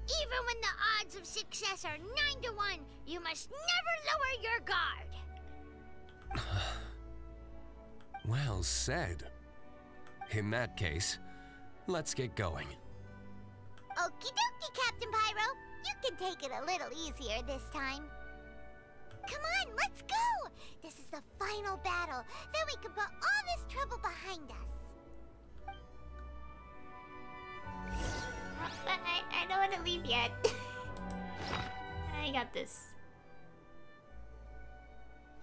C: even when the odds of success are 9 to 1, you must never lower your guard.
F: Well said. In that case, let's get going.
C: Okie dokie, Captain Pyro. You can take it a little easier this time. Come on, let's go! This is the final battle. Then we can put all this trouble behind us.
A: But I don't want to leave yet. I got this.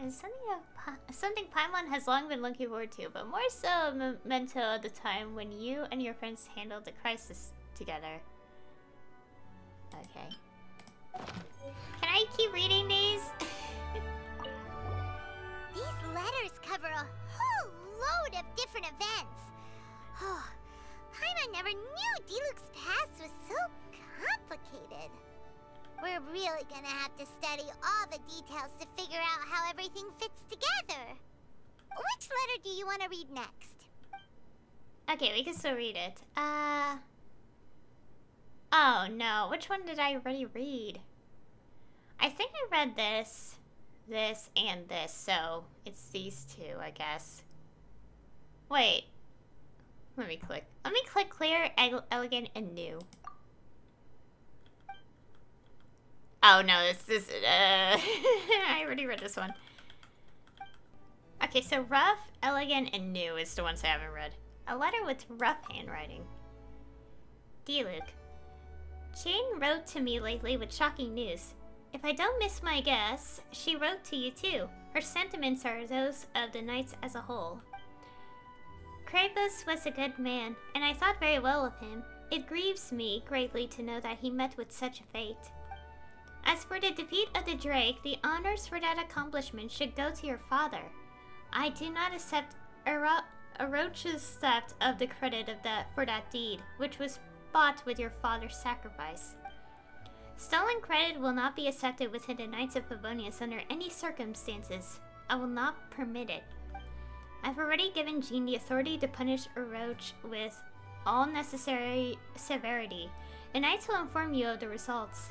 A: And something Paimon has long been looking forward to, but more so a memento of the time when you and your friends handled the crisis together. Okay. Can I keep reading these?
C: These letters cover a whole load of different events. Oh, Paimon never knew Diluc's past was so complicated. We're really gonna have to study all the details to figure out how everything fits together. Which letter do you want to read next?
A: Okay, we can still read it. Oh no, which one did I already read? I think I read this, and this, so it's these two, I guess. Wait. Let me click clear, elegant, and new. Oh no, this I already read this one. Okay, so rough, elegant, and new is the ones I haven't read. A letter with rough handwriting. Dear Luke, Jane wrote to me lately with shocking news. If I don't miss my guess, she wrote to you too. Her sentiments are those of the knights as a whole. Krabos was a good man, and I thought very well of him. It grieves me greatly to know that he met with such a fate. As for the defeat of the Drake, the honors for that accomplishment should go to your father. I do not accept Orochi's theft of the credit for that deed, which was bought with your father's sacrifice. Stolen credit will not be accepted within the Knights of Favonius under any circumstances. I will not permit it. I've already given Jean the authority to punish Orochi with all necessary severity. The Knights will inform you of the results.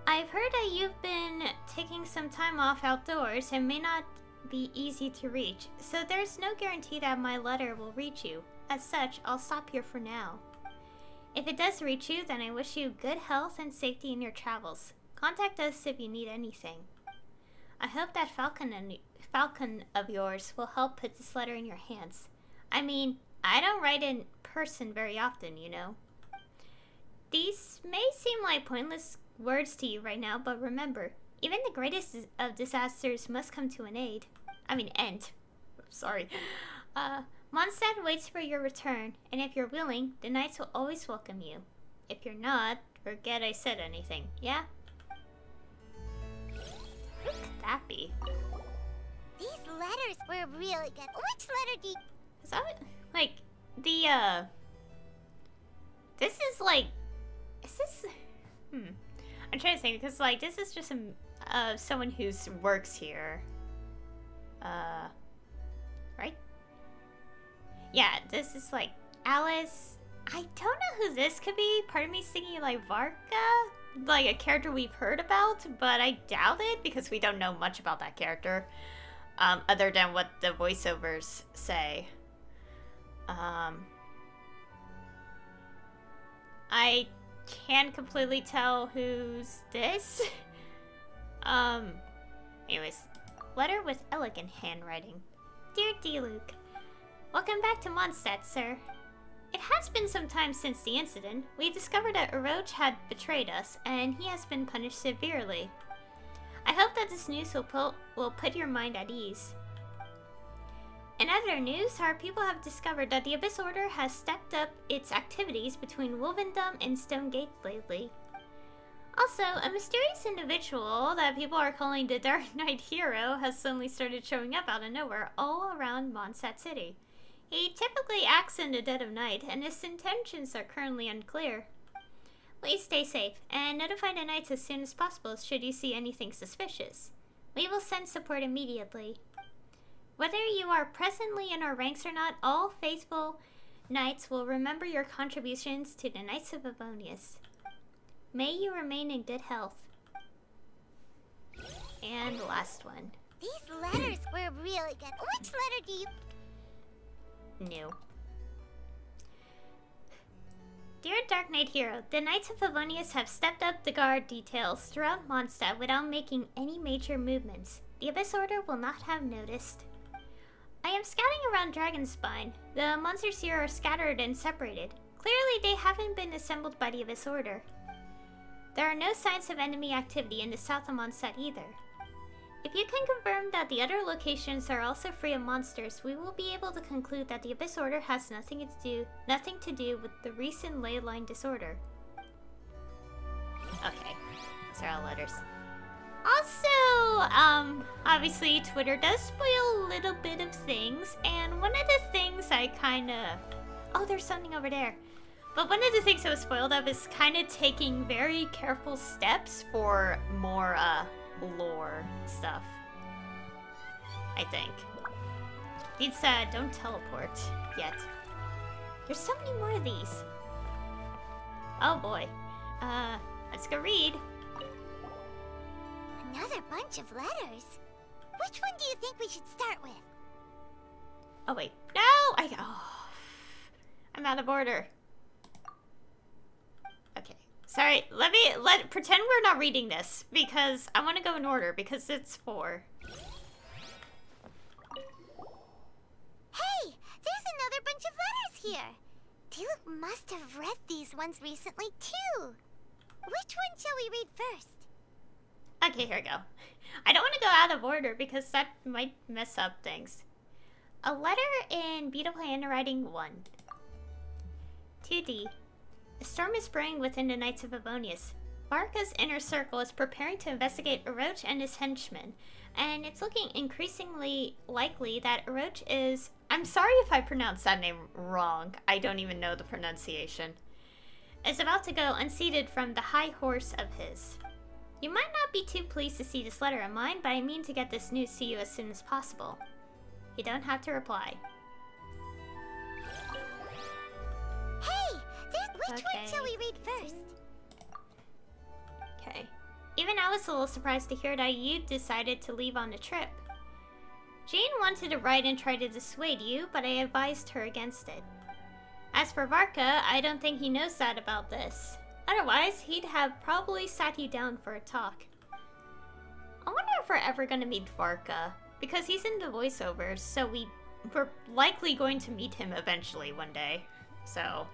A: I've heard that you've been taking some time off outdoors and may not be easy to reach, so there's no guarantee that my letter will reach you. As such, I'll stop here for now. If it does reach you, then I wish you good health and safety in your travels. Contact us if you need anything. I hope that falcon of yours will help put this letter in your hands. I mean, I don't write in person very often, you know. These may seem like pointless words to you right now, but remember, even the greatest of disasters must come to an end. Sorry. Mondstadt waits for your return, and if you're willing, the Knights will always welcome you. If you're not, forget I said anything, yeah? Who could that be?
C: These letters were really good. Which letter do you...
A: Is that, like, this is, like... Is this... I'm trying to think, because, like, this is just someone who works here. right? Yeah, this is like Alice. I don't know who this could be. Part of me is thinking like Varka, like a character we've heard about, but I doubt it because we don't know much about that character, other than what the voiceovers say. I can't completely tell who's this. Anyways, letter with elegant handwriting. Dear D-Luke, welcome back to Mondstadt, sir. It has been some time since the incident. We discovered that Oroch had betrayed us, and he has been punished severely. I hope that this news will put your mind at ease. In other news, our people have discovered that the Abyss Order has stepped up its activities between Wolvendom and Stonegate lately. Also, a mysterious individual that people are calling the Dark Knight Hero has suddenly started showing up out of nowhere all around Mondstadt City. He typically acts in the dead of night, and his intentions are currently unclear. Please stay safe, and notify the Knights as soon as possible should you see anything suspicious. We will send support immediately. Whether you are presently in our ranks or not, all faithful Knights will remember your contributions to the Knights of Avonius. May you remain in good health. And the last one.
C: These letters were really good. Which letter do you...
A: New. Dear Dark Knight Hero, the Knights of Avonius have stepped up the guard details throughout Mondstadt without making any major movements. The Abyss Order will not have noticed. I am scouting around Dragonspine. The monsters here are scattered and separated. Clearly they haven't been assembled by the Abyss Order. There are no signs of enemy activity in the south of Mondstadt either. If you can confirm that the other locations are also free of monsters, we will be able to conclude that the Abyss Order has nothing to do with the recent ley line disorder. Okay, these are all letters. Also, obviously Twitter does spoil a little bit of things, and one of the things I kinda... Oh, there's something over there. But one of the things I was spoiled of is kind of taking very careful steps for more, lore stuff. I think. It's, don't teleport yet. There's so many more of these. Oh boy. Let's go read.
C: Another bunch of letters. Which one do you think we should start with?
A: Oh wait. No! I'm out of order. Okay. Sorry, pretend we're not reading this, because I want to go in order, because it's 4.
C: Hey! There's another bunch of letters here! Diluc must have read these ones recently, too! Which one shall we read first?
A: Okay, here we go. I don't want to go out of order, because that might mess up things. A letter in beautiful handwriting 1. 2D. A storm is brewing within the Knights of Avonius. Varka's inner circle is preparing to investigate Oroch and his henchmen, and it's looking increasingly likely that Oroch is... I'm sorry if I pronounced that name wrong. I don't even know the pronunciation. Is about to go unseated from the high horse of his. You might not be too pleased to see this letter of mine, but I mean to get this news to you as soon as possible. You don't have to reply.
C: Hey! Which one shall we read first?
A: Okay. Even I was a little surprised to hear that you decided to leave on the trip. Jane wanted to write and try to dissuade you, but I advised her against it. As for Varka, I don't think he knows that about this. Otherwise, he'd have probably sat you down for a talk. I wonder if we're ever going to meet Varka, because he's in the voiceovers, so we're likely going to meet him eventually one day. So...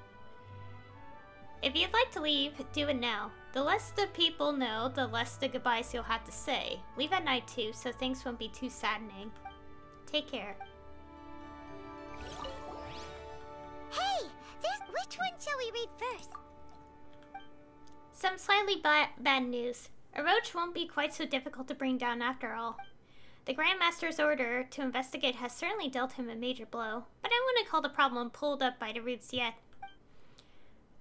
A: if you'd like to leave, do it now. The less the people know, the less the goodbyes you'll have to say. Leave at night too, so things won't be too saddening. Take care.
C: Hey! Which one shall we read first?
A: Some slightly bad news. Oroch won't be quite so difficult to bring down after all. The Grandmaster's order to investigate has certainly dealt him a major blow, but I wouldn't call the problem pulled up by the roots yet.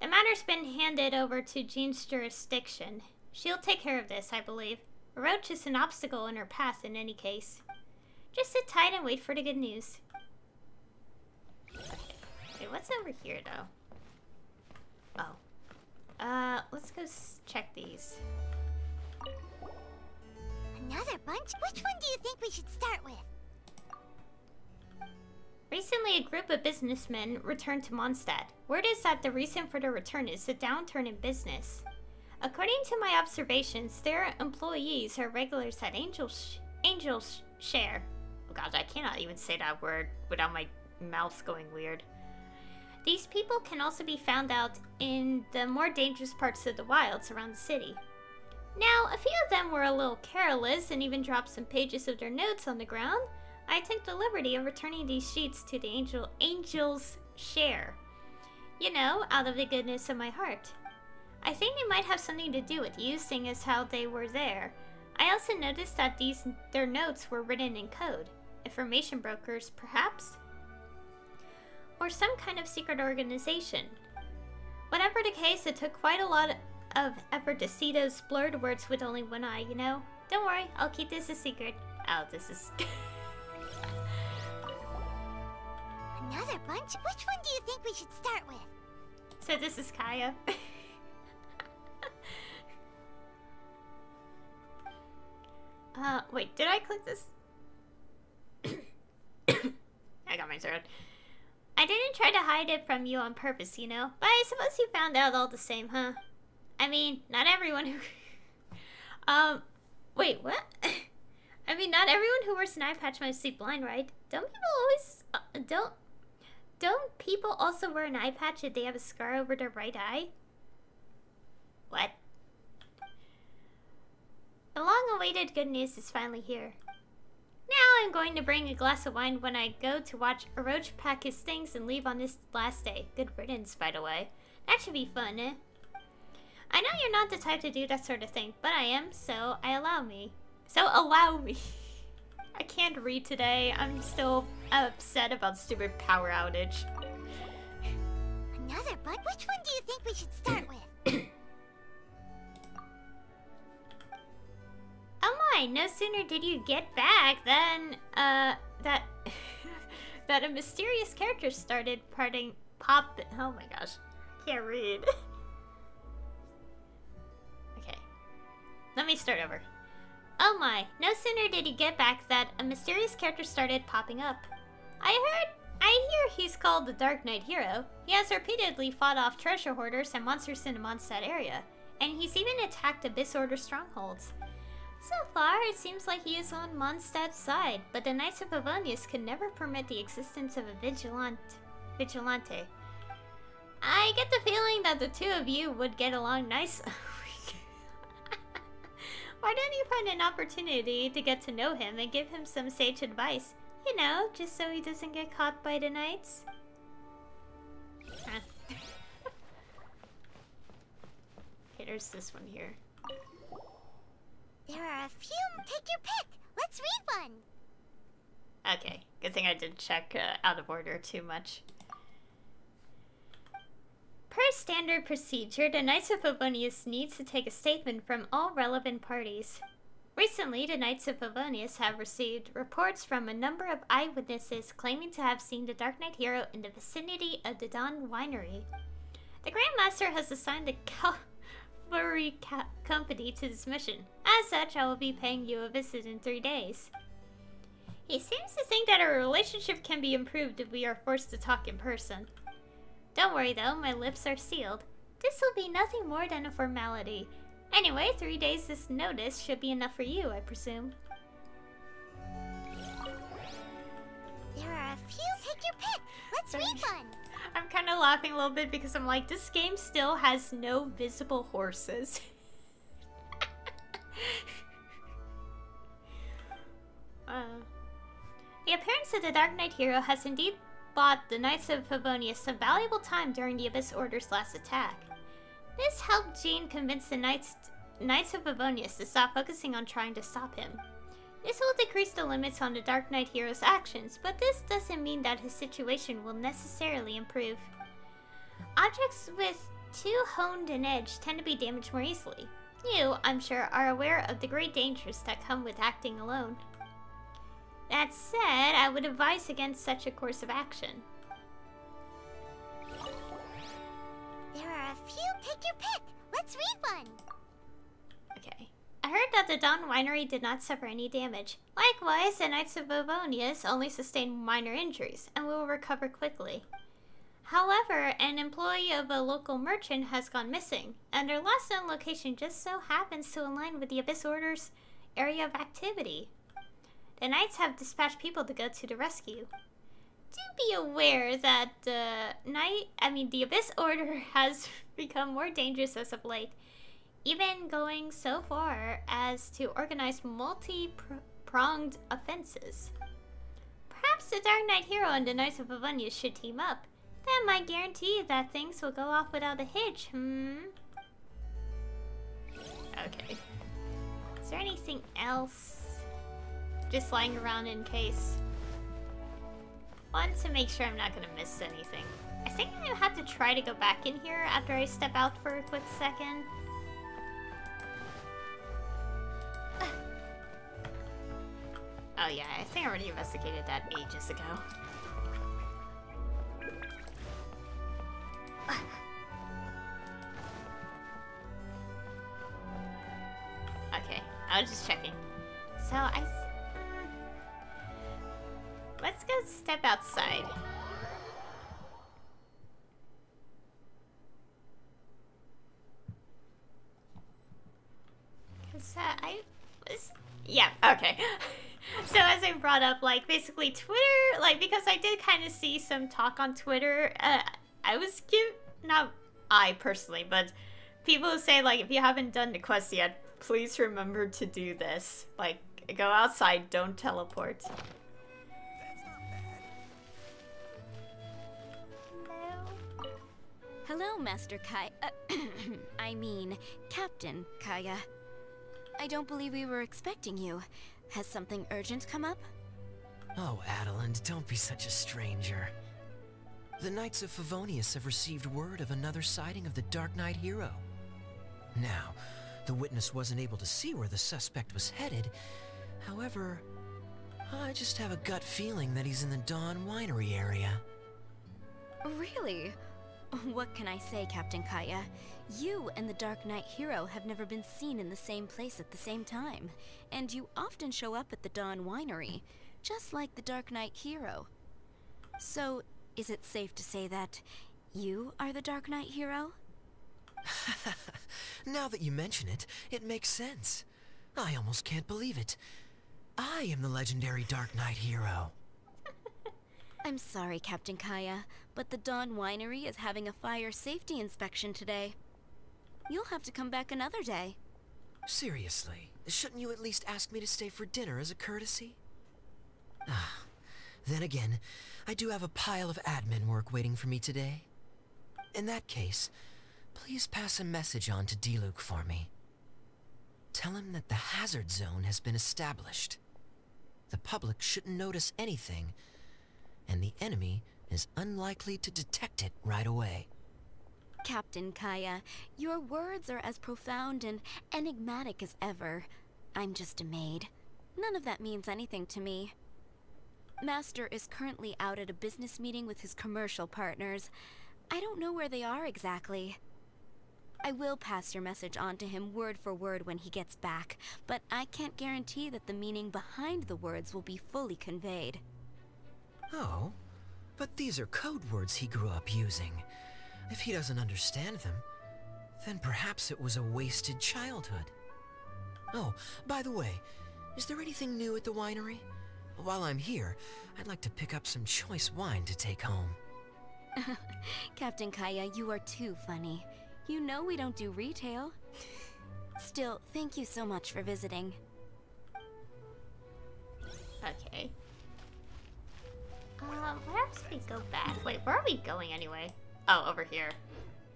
A: The matter's been handed over to Jean's jurisdiction. She'll take care of this, I believe. Oroch is an obstacle in her path in any case. Just sit tight and wait for the good news. Wait, what's over here, though? Oh. Let's go check these.
C: Another bunch? Which one do you think we should start with?
A: Recently, a group of businessmen returned to Mondstadt. Word is that the reason for their return is a downturn in business. According to my observations, their employees are regulars at Angel's Share. Oh god, I cannot even say that word without my mouth going weird. These people can also be found out in the more dangerous parts of the wilds around the city. Now, a few of them were a little careless and even dropped some pages of their notes on the ground. I took the liberty of returning these sheets to the Angel's Share. You know, out of the goodness of my heart. I think they might have something to do with you, seeing as how they were there. I also noticed that their notes were written in code. Information brokers, perhaps? Or some kind of secret organization. Whatever the case, it took quite a lot of effort to see those blurred words with only one eye, you know? Don't worry, I'll keep this a secret. Oh, this is...
C: Another bunch? Which one do you think we should start with?
A: So this is Kaya. Wait, did I click this? I got my sword. I didn't try to hide it from you on purpose, you know? But I suppose you found out all the same, huh? I mean, not everyone who... wait, what? I mean, not everyone who wears an eye patch must be blind, right? Don't people always... Don't people also wear an eye patch if they have a scar over their right eye? What? The long-awaited good news is finally here. Now I'm going to bring a glass of wine when I go to watch Orochi pack his things and leave on this last day. Good riddance, by the way. That should be fun, eh? I know you're not the type to do that sort of thing, but I am, so allow me. I can't read today. I'm still upset about stupid power outage.
C: Another bunch? Which one do you think we should start with?
A: Oh my, no sooner did you get back than, that a mysterious character started oh my gosh, can't read. Okay, let me start over. Oh my, no sooner did he get back that a mysterious character started popping up. I hear he's called the Dark Knight Hero. He has repeatedly fought off treasure hoarders and monsters in the Mondstadt area, and he's even attacked Abyss Order strongholds. So far, it seems like he is on Mondstadt's side, but the Knights of Favonius could never permit the existence of a vigilante. I get the feeling that the two of you would get along nice. Why don't you find an opportunity to get to know him and give him some sage advice? You know, just so he doesn't get caught by the Knights. Huh. Okay, there's this one here.
C: There are a few. Take your pick. Let's read one.
A: Okay, good thing I didn't check out of order too much. Per standard procedure, the Knights of Favonius needs to take a statement from all relevant parties. Recently, the Knights of Favonius have received reports from a number of eyewitnesses claiming to have seen the Dark Knight Hero in the vicinity of the Dawn Winery. The Grand Master has assigned the cavalry company to this mission. As such, I will be paying you a visit in 3 days. He seems to think that our relationship can be improved if we are forced to talk in person. Don't worry though, my lips are sealed. This will be nothing more than a formality. Anyway, 3 days' notice should be enough for you, I presume.
C: There are a few. Take your pick. Let's read one.
A: I'm kind of laughing a little bit because I'm like, this game still has no visible horses. The appearance of the Dark Knight Hero has indeed bought the Knights of Favonius some valuable time during the Abyss Order's last attack. This helped Jean convince the Knights of Favonius to stop focusing on trying to stop him. This will decrease the limits on the Dark Knight Hero's actions, but this doesn't mean that his situation will necessarily improve. Objects with too honed an edge tend to be damaged more easily. You, I'm sure, are aware of the great dangers that come with acting alone. That said, I would advise against such a course of action.
C: your pick? Let's read one.
A: Okay. I heard that the Dawn Winery did not suffer any damage. Likewise, the Knights of Bavonius only sustained minor injuries and will recover quickly. However, an employee of a local merchant has gone missing, and their last known location just so happens to align with the Abyss Order's area of activity. The Knights have dispatched people to go to the rescue. Do be aware that the Abyss Order has become more dangerous as of late, even going so far as to organize multi-pronged offenses. Perhaps the Dark Knight Hero and the Knights of Bavonius should team up. That might guarantee that things will go off without a hitch, Okay. Is there anything else? Just lying around in case. Want to make sure I'm not gonna miss anything. I think I have to try to go back in here after I step out for a quick second. Oh yeah, I think I already investigated that ages ago. Okay, I was just checking. So let's go step outside. Cause yeah, okay. So as I brought up, like, basically Twitter, like, because I did kind of see some talk on Twitter, not I personally, but people say, like, if you haven't done the quest yet, please remember to do this. Like, go outside, don't teleport.
B: Hello, Master Kai. I mean, Captain Kaya. I don't believe we were expecting you. Has something urgent come up?
D: Oh, Adeline, don't be such a stranger. The Knights of Favonius have received word of another sighting of the Dark Knight Hero. Now, the witness wasn't able to see where the suspect was headed. However, I just have a gut feeling that he's in the Dawn Winery area.
B: Really? What can I say, Captain Kaya? You and the Dark Knight Hero have never been seen in the same place at the same time, and you often show up at the Dawn Winery, just like the Dark Knight Hero. So, is it safe to say that you are the Dark Knight Hero?
D: Now that you mention it, it makes sense. I almost can't believe it. I am the legendary Dark Knight Hero.
B: I'm sorry, Captain Kaya, but the Dawn Winery is having a fire safety inspection today. You'll have to come back another day.
D: Seriously, shouldn't you at least ask me to stay for dinner as a courtesy? Then again, I do have a pile of admin work waiting for me today. In that case, please pass a message on to Diluc for me. Tell him that the hazard zone has been established. The public shouldn't notice anything, and the enemy is unlikely to detect it right away.
B: Captain Kaya, your words are as profound and enigmatic as ever. I'm just a maid. None of that means anything to me. Master is currently out at a business meeting with his commercial partners. I don't know where they are exactly. I will pass your message on to him word for word when he gets back, but I can't guarantee that the meaning behind the words will be fully conveyed.
D: Oh, but these are code words he grew up using. If he doesn't understand them, then perhaps it was a wasted childhood. Oh, by the way, is there anything new at the winery? While I'm here, I'd like to pick up some choice wine to take home.
B: Captain Kaya, you are too funny. You know we don't do retail. Still, thank you so much for visiting.
A: Okay. Perhaps we go back. Wait, where are we going anyway? Oh, over here.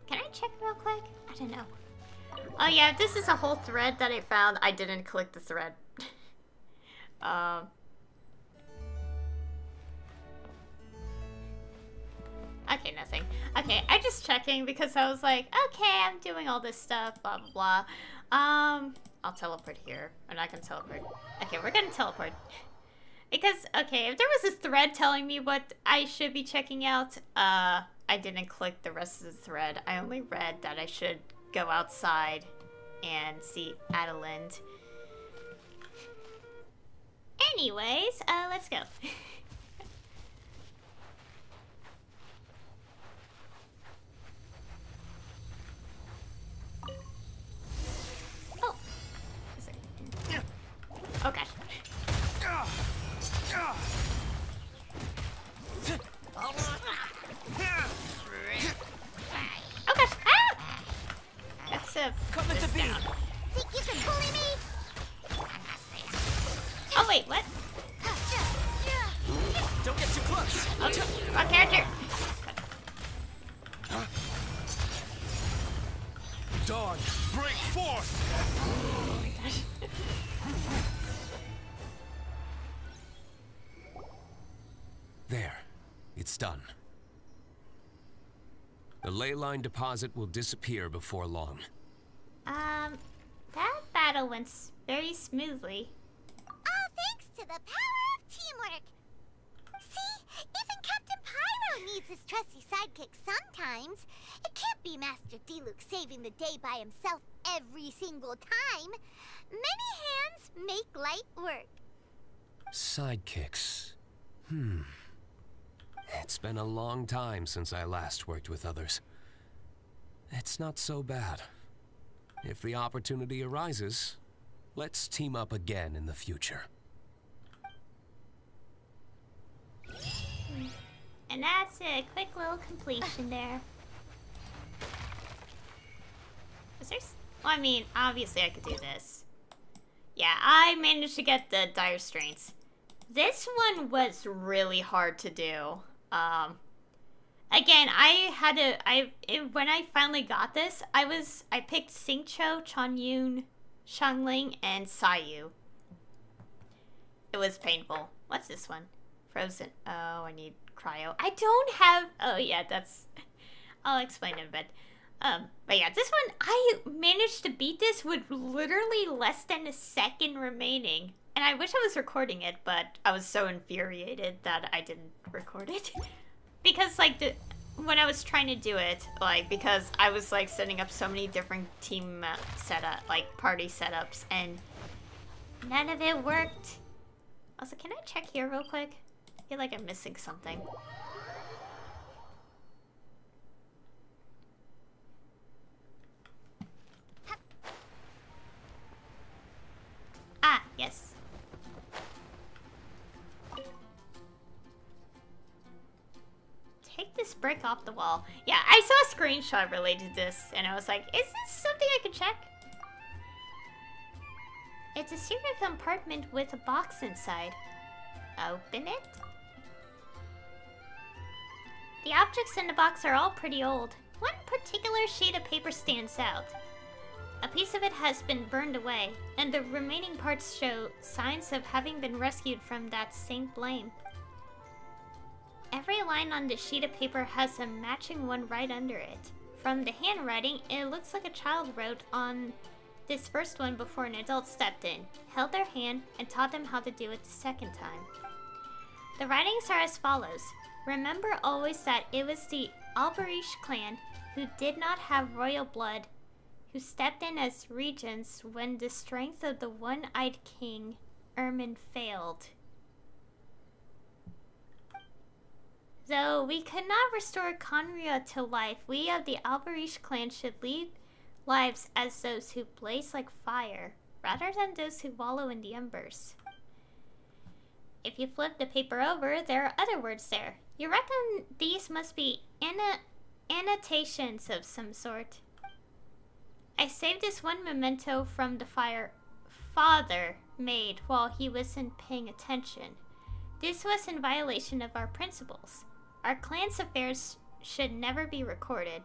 A: Can I check real quick? I don't know. Oh yeah, this is a whole thread that I found. I didn't click the thread. Okay, nothing. Okay, I just checking because I was like, okay, I'm doing all this stuff, blah, blah, blah. I'll teleport here. I'm not gonna teleport. Okay, we're gonna teleport. Because, okay, if there was this thread telling me what I should be checking out, I didn't click the rest of the thread. I only read that I should go outside and see Adelind. Anyways, let's go. Oh. Oh gosh. Oh gosh. Ah! That's a
D: Come at the beat.
C: Think you can bully me?
A: Oh wait, what?
D: Don't get too close.
A: Oh, wrong character.
E: Dawn, break forth!
F: There. It's done. The ley line deposit will disappear before long.
A: That battle went very smoothly.
C: All thanks to the power of teamwork. See, even Captain Pyro needs his trusty sidekick sometimes. It can't be Master Diluc saving the day by himself every single time. Many hands make light work.
F: Sidekicks. It's been a long time since I last worked with others. It's not so bad. If the opportunity arises, let's team up again in the future.
A: And that's a quick little completion there. Was there well, I mean, obviously I could do this. Yeah, I managed to get the dire strains. This one was really hard to do. Again, when I finally got this, I picked Xingqiu, Chanyun, Xiangling, and Sayu. It was painful. What's this one? Frozen. Oh, I need cryo. I don't have, oh yeah, that's, I'll explain in a bit. But yeah, this one, I managed to beat this with literally less than a second remaining. And I wish I was recording it, but I was so infuriated that I didn't record it. Because, like, when I was trying to do it, like, because I was, like, setting up so many different team party setups, and none of it worked. Also, can I check here real quick? I feel like I'm missing something. Ah, yes. Take this brick off the wall. Yeah, I saw a screenshot related to this, and I was like, is this something I could check? It's a secret compartment with a box inside. Open it. The objects in the box are all pretty old. One particular sheet of paper stands out. A piece of it has been burned away, and the remaining parts show signs of having been rescued from that same flame. Every line on the sheet of paper has a matching one right under it. From the handwriting, it looks like a child wrote on this first one before an adult stepped in, held their hand, and taught them how to do it the second time. The writings are as follows. Remember always that it was the Alberish clan who did not have royal blood who stepped in as regents when the strength of the one-eyed king, Ermin, failed. Though we could not restore Conria to life, we of the Alberish clan should lead lives as those who blaze like fire, rather than those who wallow in the embers. If you flip the paper over, there are other words there. You reckon these must be annotations of some sort. I saved this one memento from the fire Father made while he wasn't paying attention. This was in violation of our principles. Our clan's affairs should never be recorded.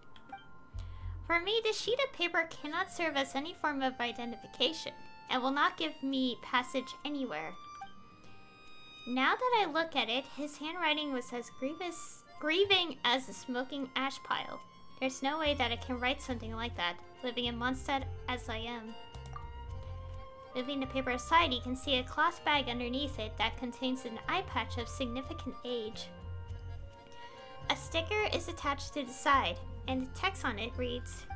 A: For me, this sheet of paper cannot serve as any form of identification, and will not give me passage anywhere. Now that I look at it, his handwriting was as grieving as a smoking ash pile. There's no way that I can write something like that, living in Mondstadt as I am. Moving the paper aside, you can see a cloth bag underneath it that contains an eye patch of significant age. A sticker is attached to the side, and the text on it reads,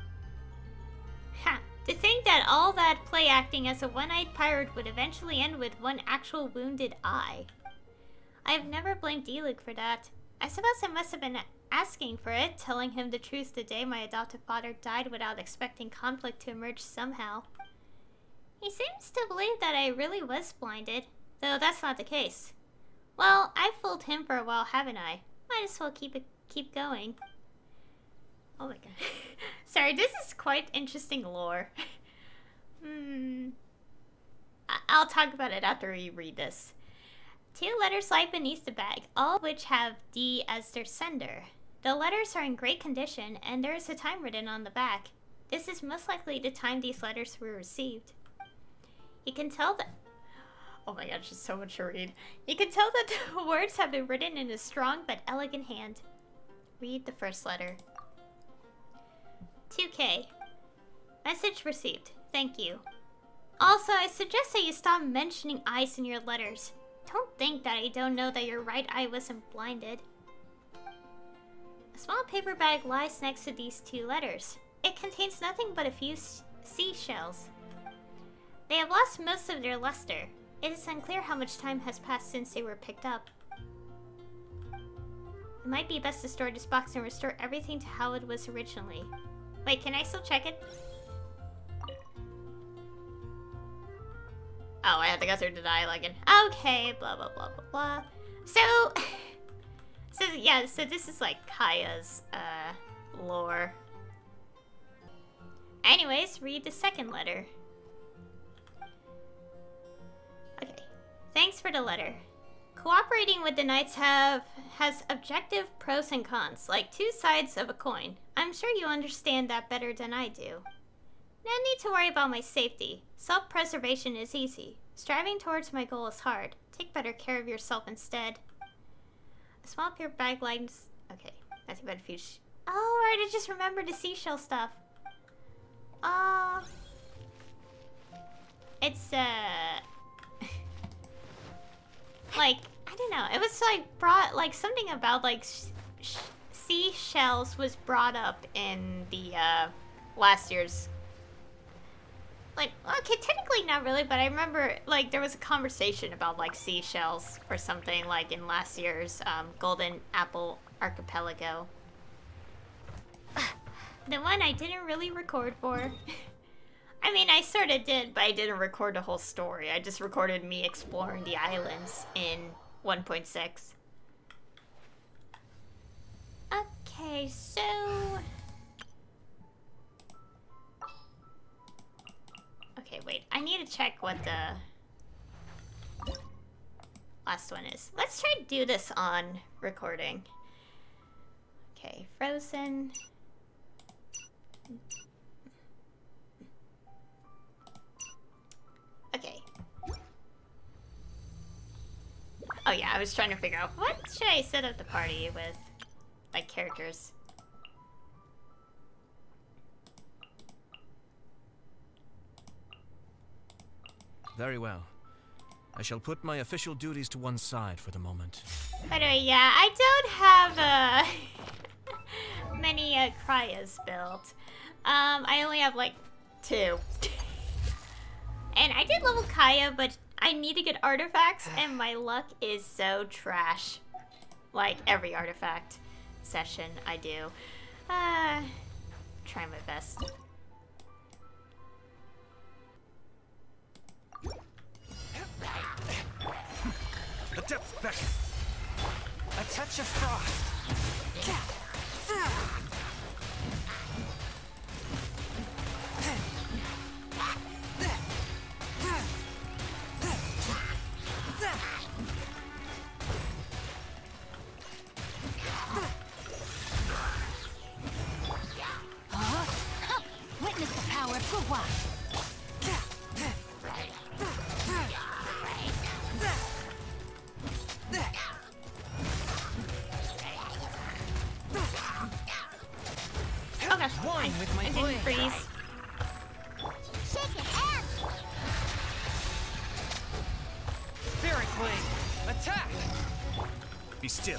A: To think that all that play acting as a one-eyed pirate would eventually end with one actual wounded eye. I have never blamed Diluc for that. I suppose I must have been asking for it, telling him the truth the day my adoptive father died without expecting conflict to emerge somehow. He seems to believe that I really was blinded, though that's not the case. Well, I've fooled him for a while, haven't I? Might as well keep going. Oh my god. Sorry, this is quite interesting lore. I'll talk about it after we read this. 2 letters lie beneath the bag, all of which have D as their sender. The letters are in great condition, and there is a time written on the back. This is most likely the time these letters were received. You can tell that... Oh my gosh, there's so much to read. You can tell that the words have been written in a strong but elegant hand. Read the first letter. 2K. Message received. Thank you. Also, I suggest that you stop mentioning eyes in your letters. Don't think that I don't know that your right eye wasn't blinded. A small paper bag lies next to these 2 letters. It contains nothing but a few seashells. They have lost most of their luster. It is unclear how much time has passed since they were picked up. It might be best to store this box and restore everything to how it was originally. Wait, can I still check it? Oh, I have to go through the dialogue again. Okay, blah, blah, blah, blah, blah. So this is like Kaya's, lore. Anyways, read the second letter. Okay. Thanks for the letter. Cooperating with the Knights has objective pros and cons, like 2 sides of a coin. I'm sure you understand that better than I do. No need to worry about my safety. Self-preservation is easy. Striving towards my goal is hard. Take better care of yourself instead. A small paper bag lines... Okay, nothing but a few... Oh, right, I just remembered the seashell stuff. It's, like, I don't know. It was, like, brought... Like, something about, like, seashells was brought up in the, last year's... Like, okay, technically not really, but I remember, like, there was a conversation about, like, seashells or something, like, in last year's, Golden Apple Archipelago. The one I didn't really record for. I mean, I sort of did, but I didn't record the whole story. I just recorded me exploring the islands in 1.6. Okay, so... Okay, wait. I need to check what the last one is. Let's try to do this on recording. Okay, Frozen. Okay. Oh yeah, I was trying to figure out what should I set up the party with, like, characters.
E: Very well. I shall put my official duties to one side for the moment.
A: By the way, yeah, I don't have many cryas built. I only have like 2. And I did level Kaya, but I need to get artifacts, and my luck is so trash. Like every artifact session I do. Try my best.
E: The depths beckon. A touch of frost.
B: Witness the power of Guwa.
A: Oh gosh, I didn't freeze.
C: Shake your hands!
E: Spirit Wing, attack! Be still.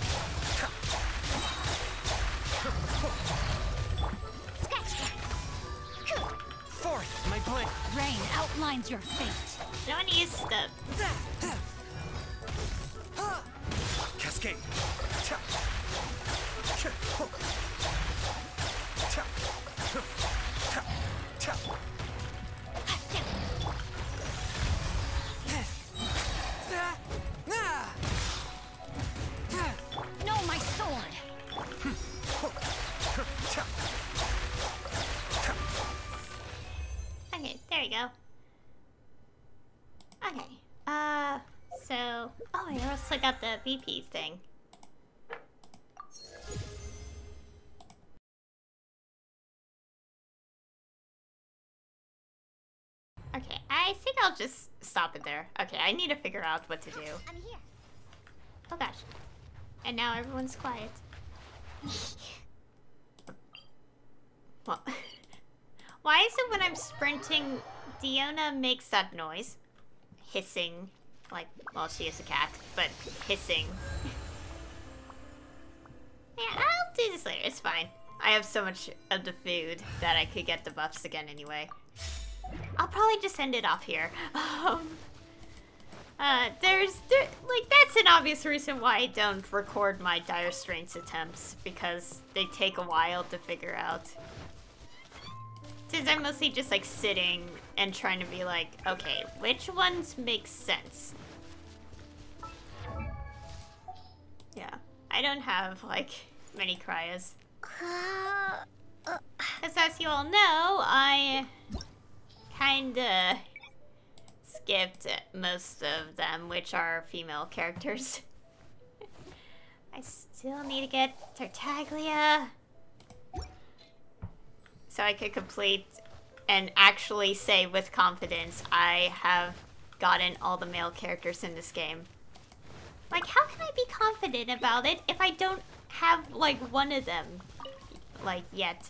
E: Forth, my plan.
B: Rain outlines your fate.
A: I want to use the...
E: Cascade.
B: No, my sword.
A: Okay, there we go. Okay, so... Oh, I also got the VP thing. Okay, I think I'll just stop it there. Okay, I need to figure out what to do.
C: I'm here.
A: Oh gosh. And now everyone's quiet. Well, why is it when I'm sprinting, Diona makes that noise? Hissing. Like, well, she is a cat, but hissing. Yeah, I'll do this later. It's fine. I have so much of the food that I could get the buffs again anyway. I'll probably just end it off here. Like, that's an obvious reason why I don't record my Dire Straits attempts, because they take a while to figure out. Since I'm mostly just, like, sitting and trying to be like, okay, which ones make sense? Yeah, I don't have, like, many cryos. Because as you all know, I kinda skipped most of them, which are female characters. I still need to get Tartaglia, so I could complete and actually say with confidence I have gotten all the male characters in this game. Like, how can I be confident about it if I don't have, like, one of them, like, yet?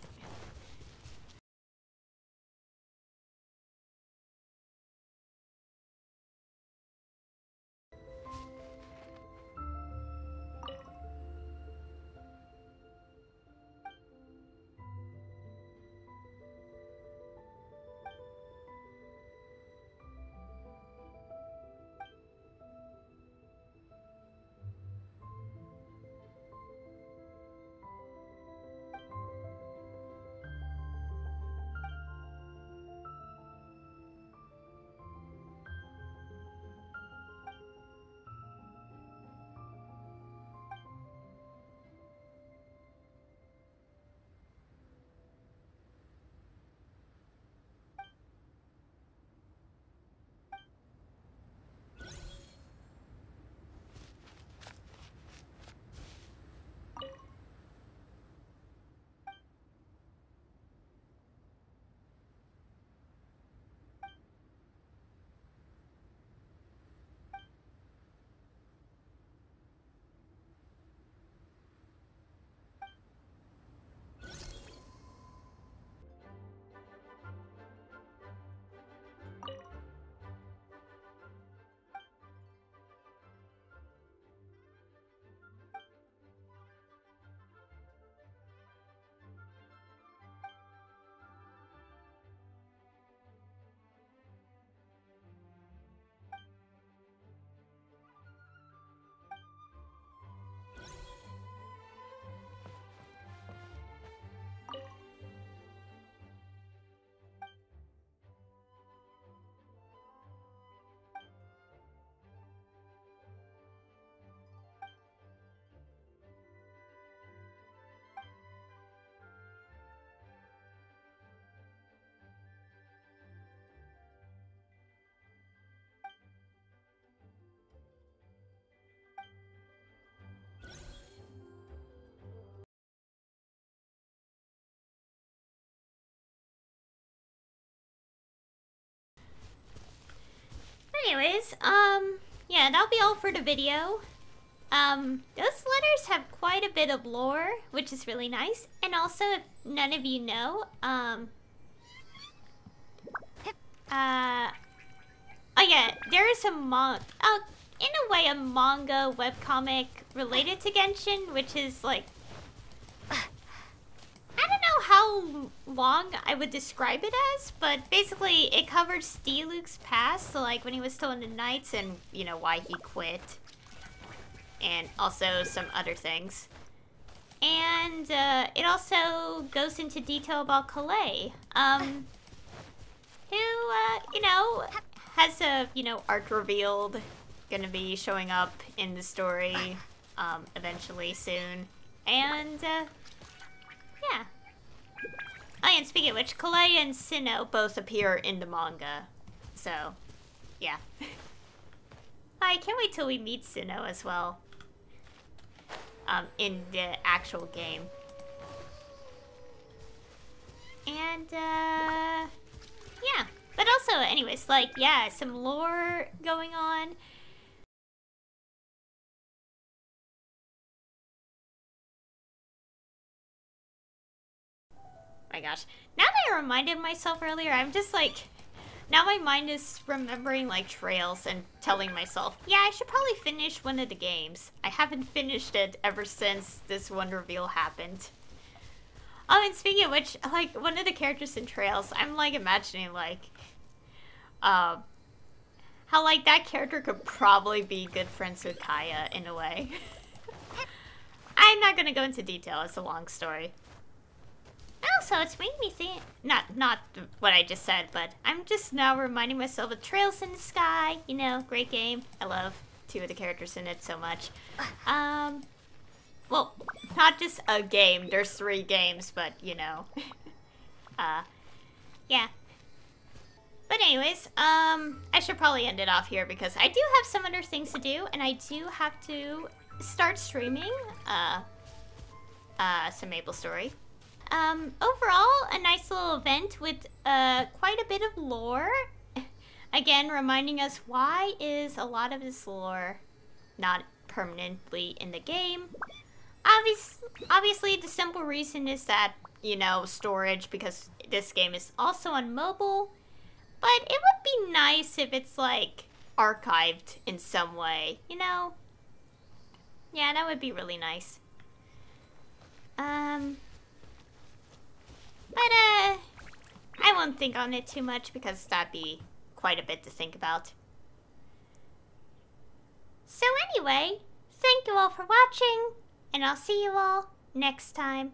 A: Anyways, yeah, that'll be all for the video. Those letters have quite a bit of lore, which is really nice. And also, if none of you know, oh yeah, there is a in a way, a manga webcomic related to Genshin, which is like, I don't know how long I would describe it as, but basically it covers Diluc's past, so like when he was still in the Knights and, you know, why he quit. And also some other things. And it also goes into detail about Calais, who, you know, has a, you know, arc revealed, gonna be showing up in the story, eventually soon. And, yeah. Oh, and speaking of which, Calais and Sinnoh both appear in the manga. So, yeah. I can't wait till we meet Sinnoh as well. In the actual game. And, yeah. But also, anyways, like, yeah, some lore going on. My gosh. Now that I reminded myself earlier, I'm just like... Now my mind is remembering, like, trails and telling myself, yeah, I should probably finish one of the games. I haven't finished it ever since this one reveal happened. Oh, and speaking of which, like, one of the characters in Trails, I'm, like, imagining, like, how, like, that character could probably be good friends with Kaya, in a way. I'm not gonna go into detail, it's a long story. Also, it's made me think, not what I just said, but I'm just now reminding myself of Trails in the Sky, you know, great game. I love 2 of the characters in it so much. Well, not just a game, there's 3 games, but, you know. Yeah. But anyways, I should probably end it off here because I do have some other things to do, and I do have to start streaming, some MapleStory. Overall, a nice little event with, quite a bit of lore. Again, reminding us why is a lot of this lore not permanently in the game. Obviously, the simple reason is that, you know, storage, because this game is also on mobile. But it would be nice if it's, like, archived in some way, you know? Yeah, that would be really nice. But, I won't think on it too much because that'd be quite a bit to think about. So anyway, thank you all for watching, and I'll see you all next time.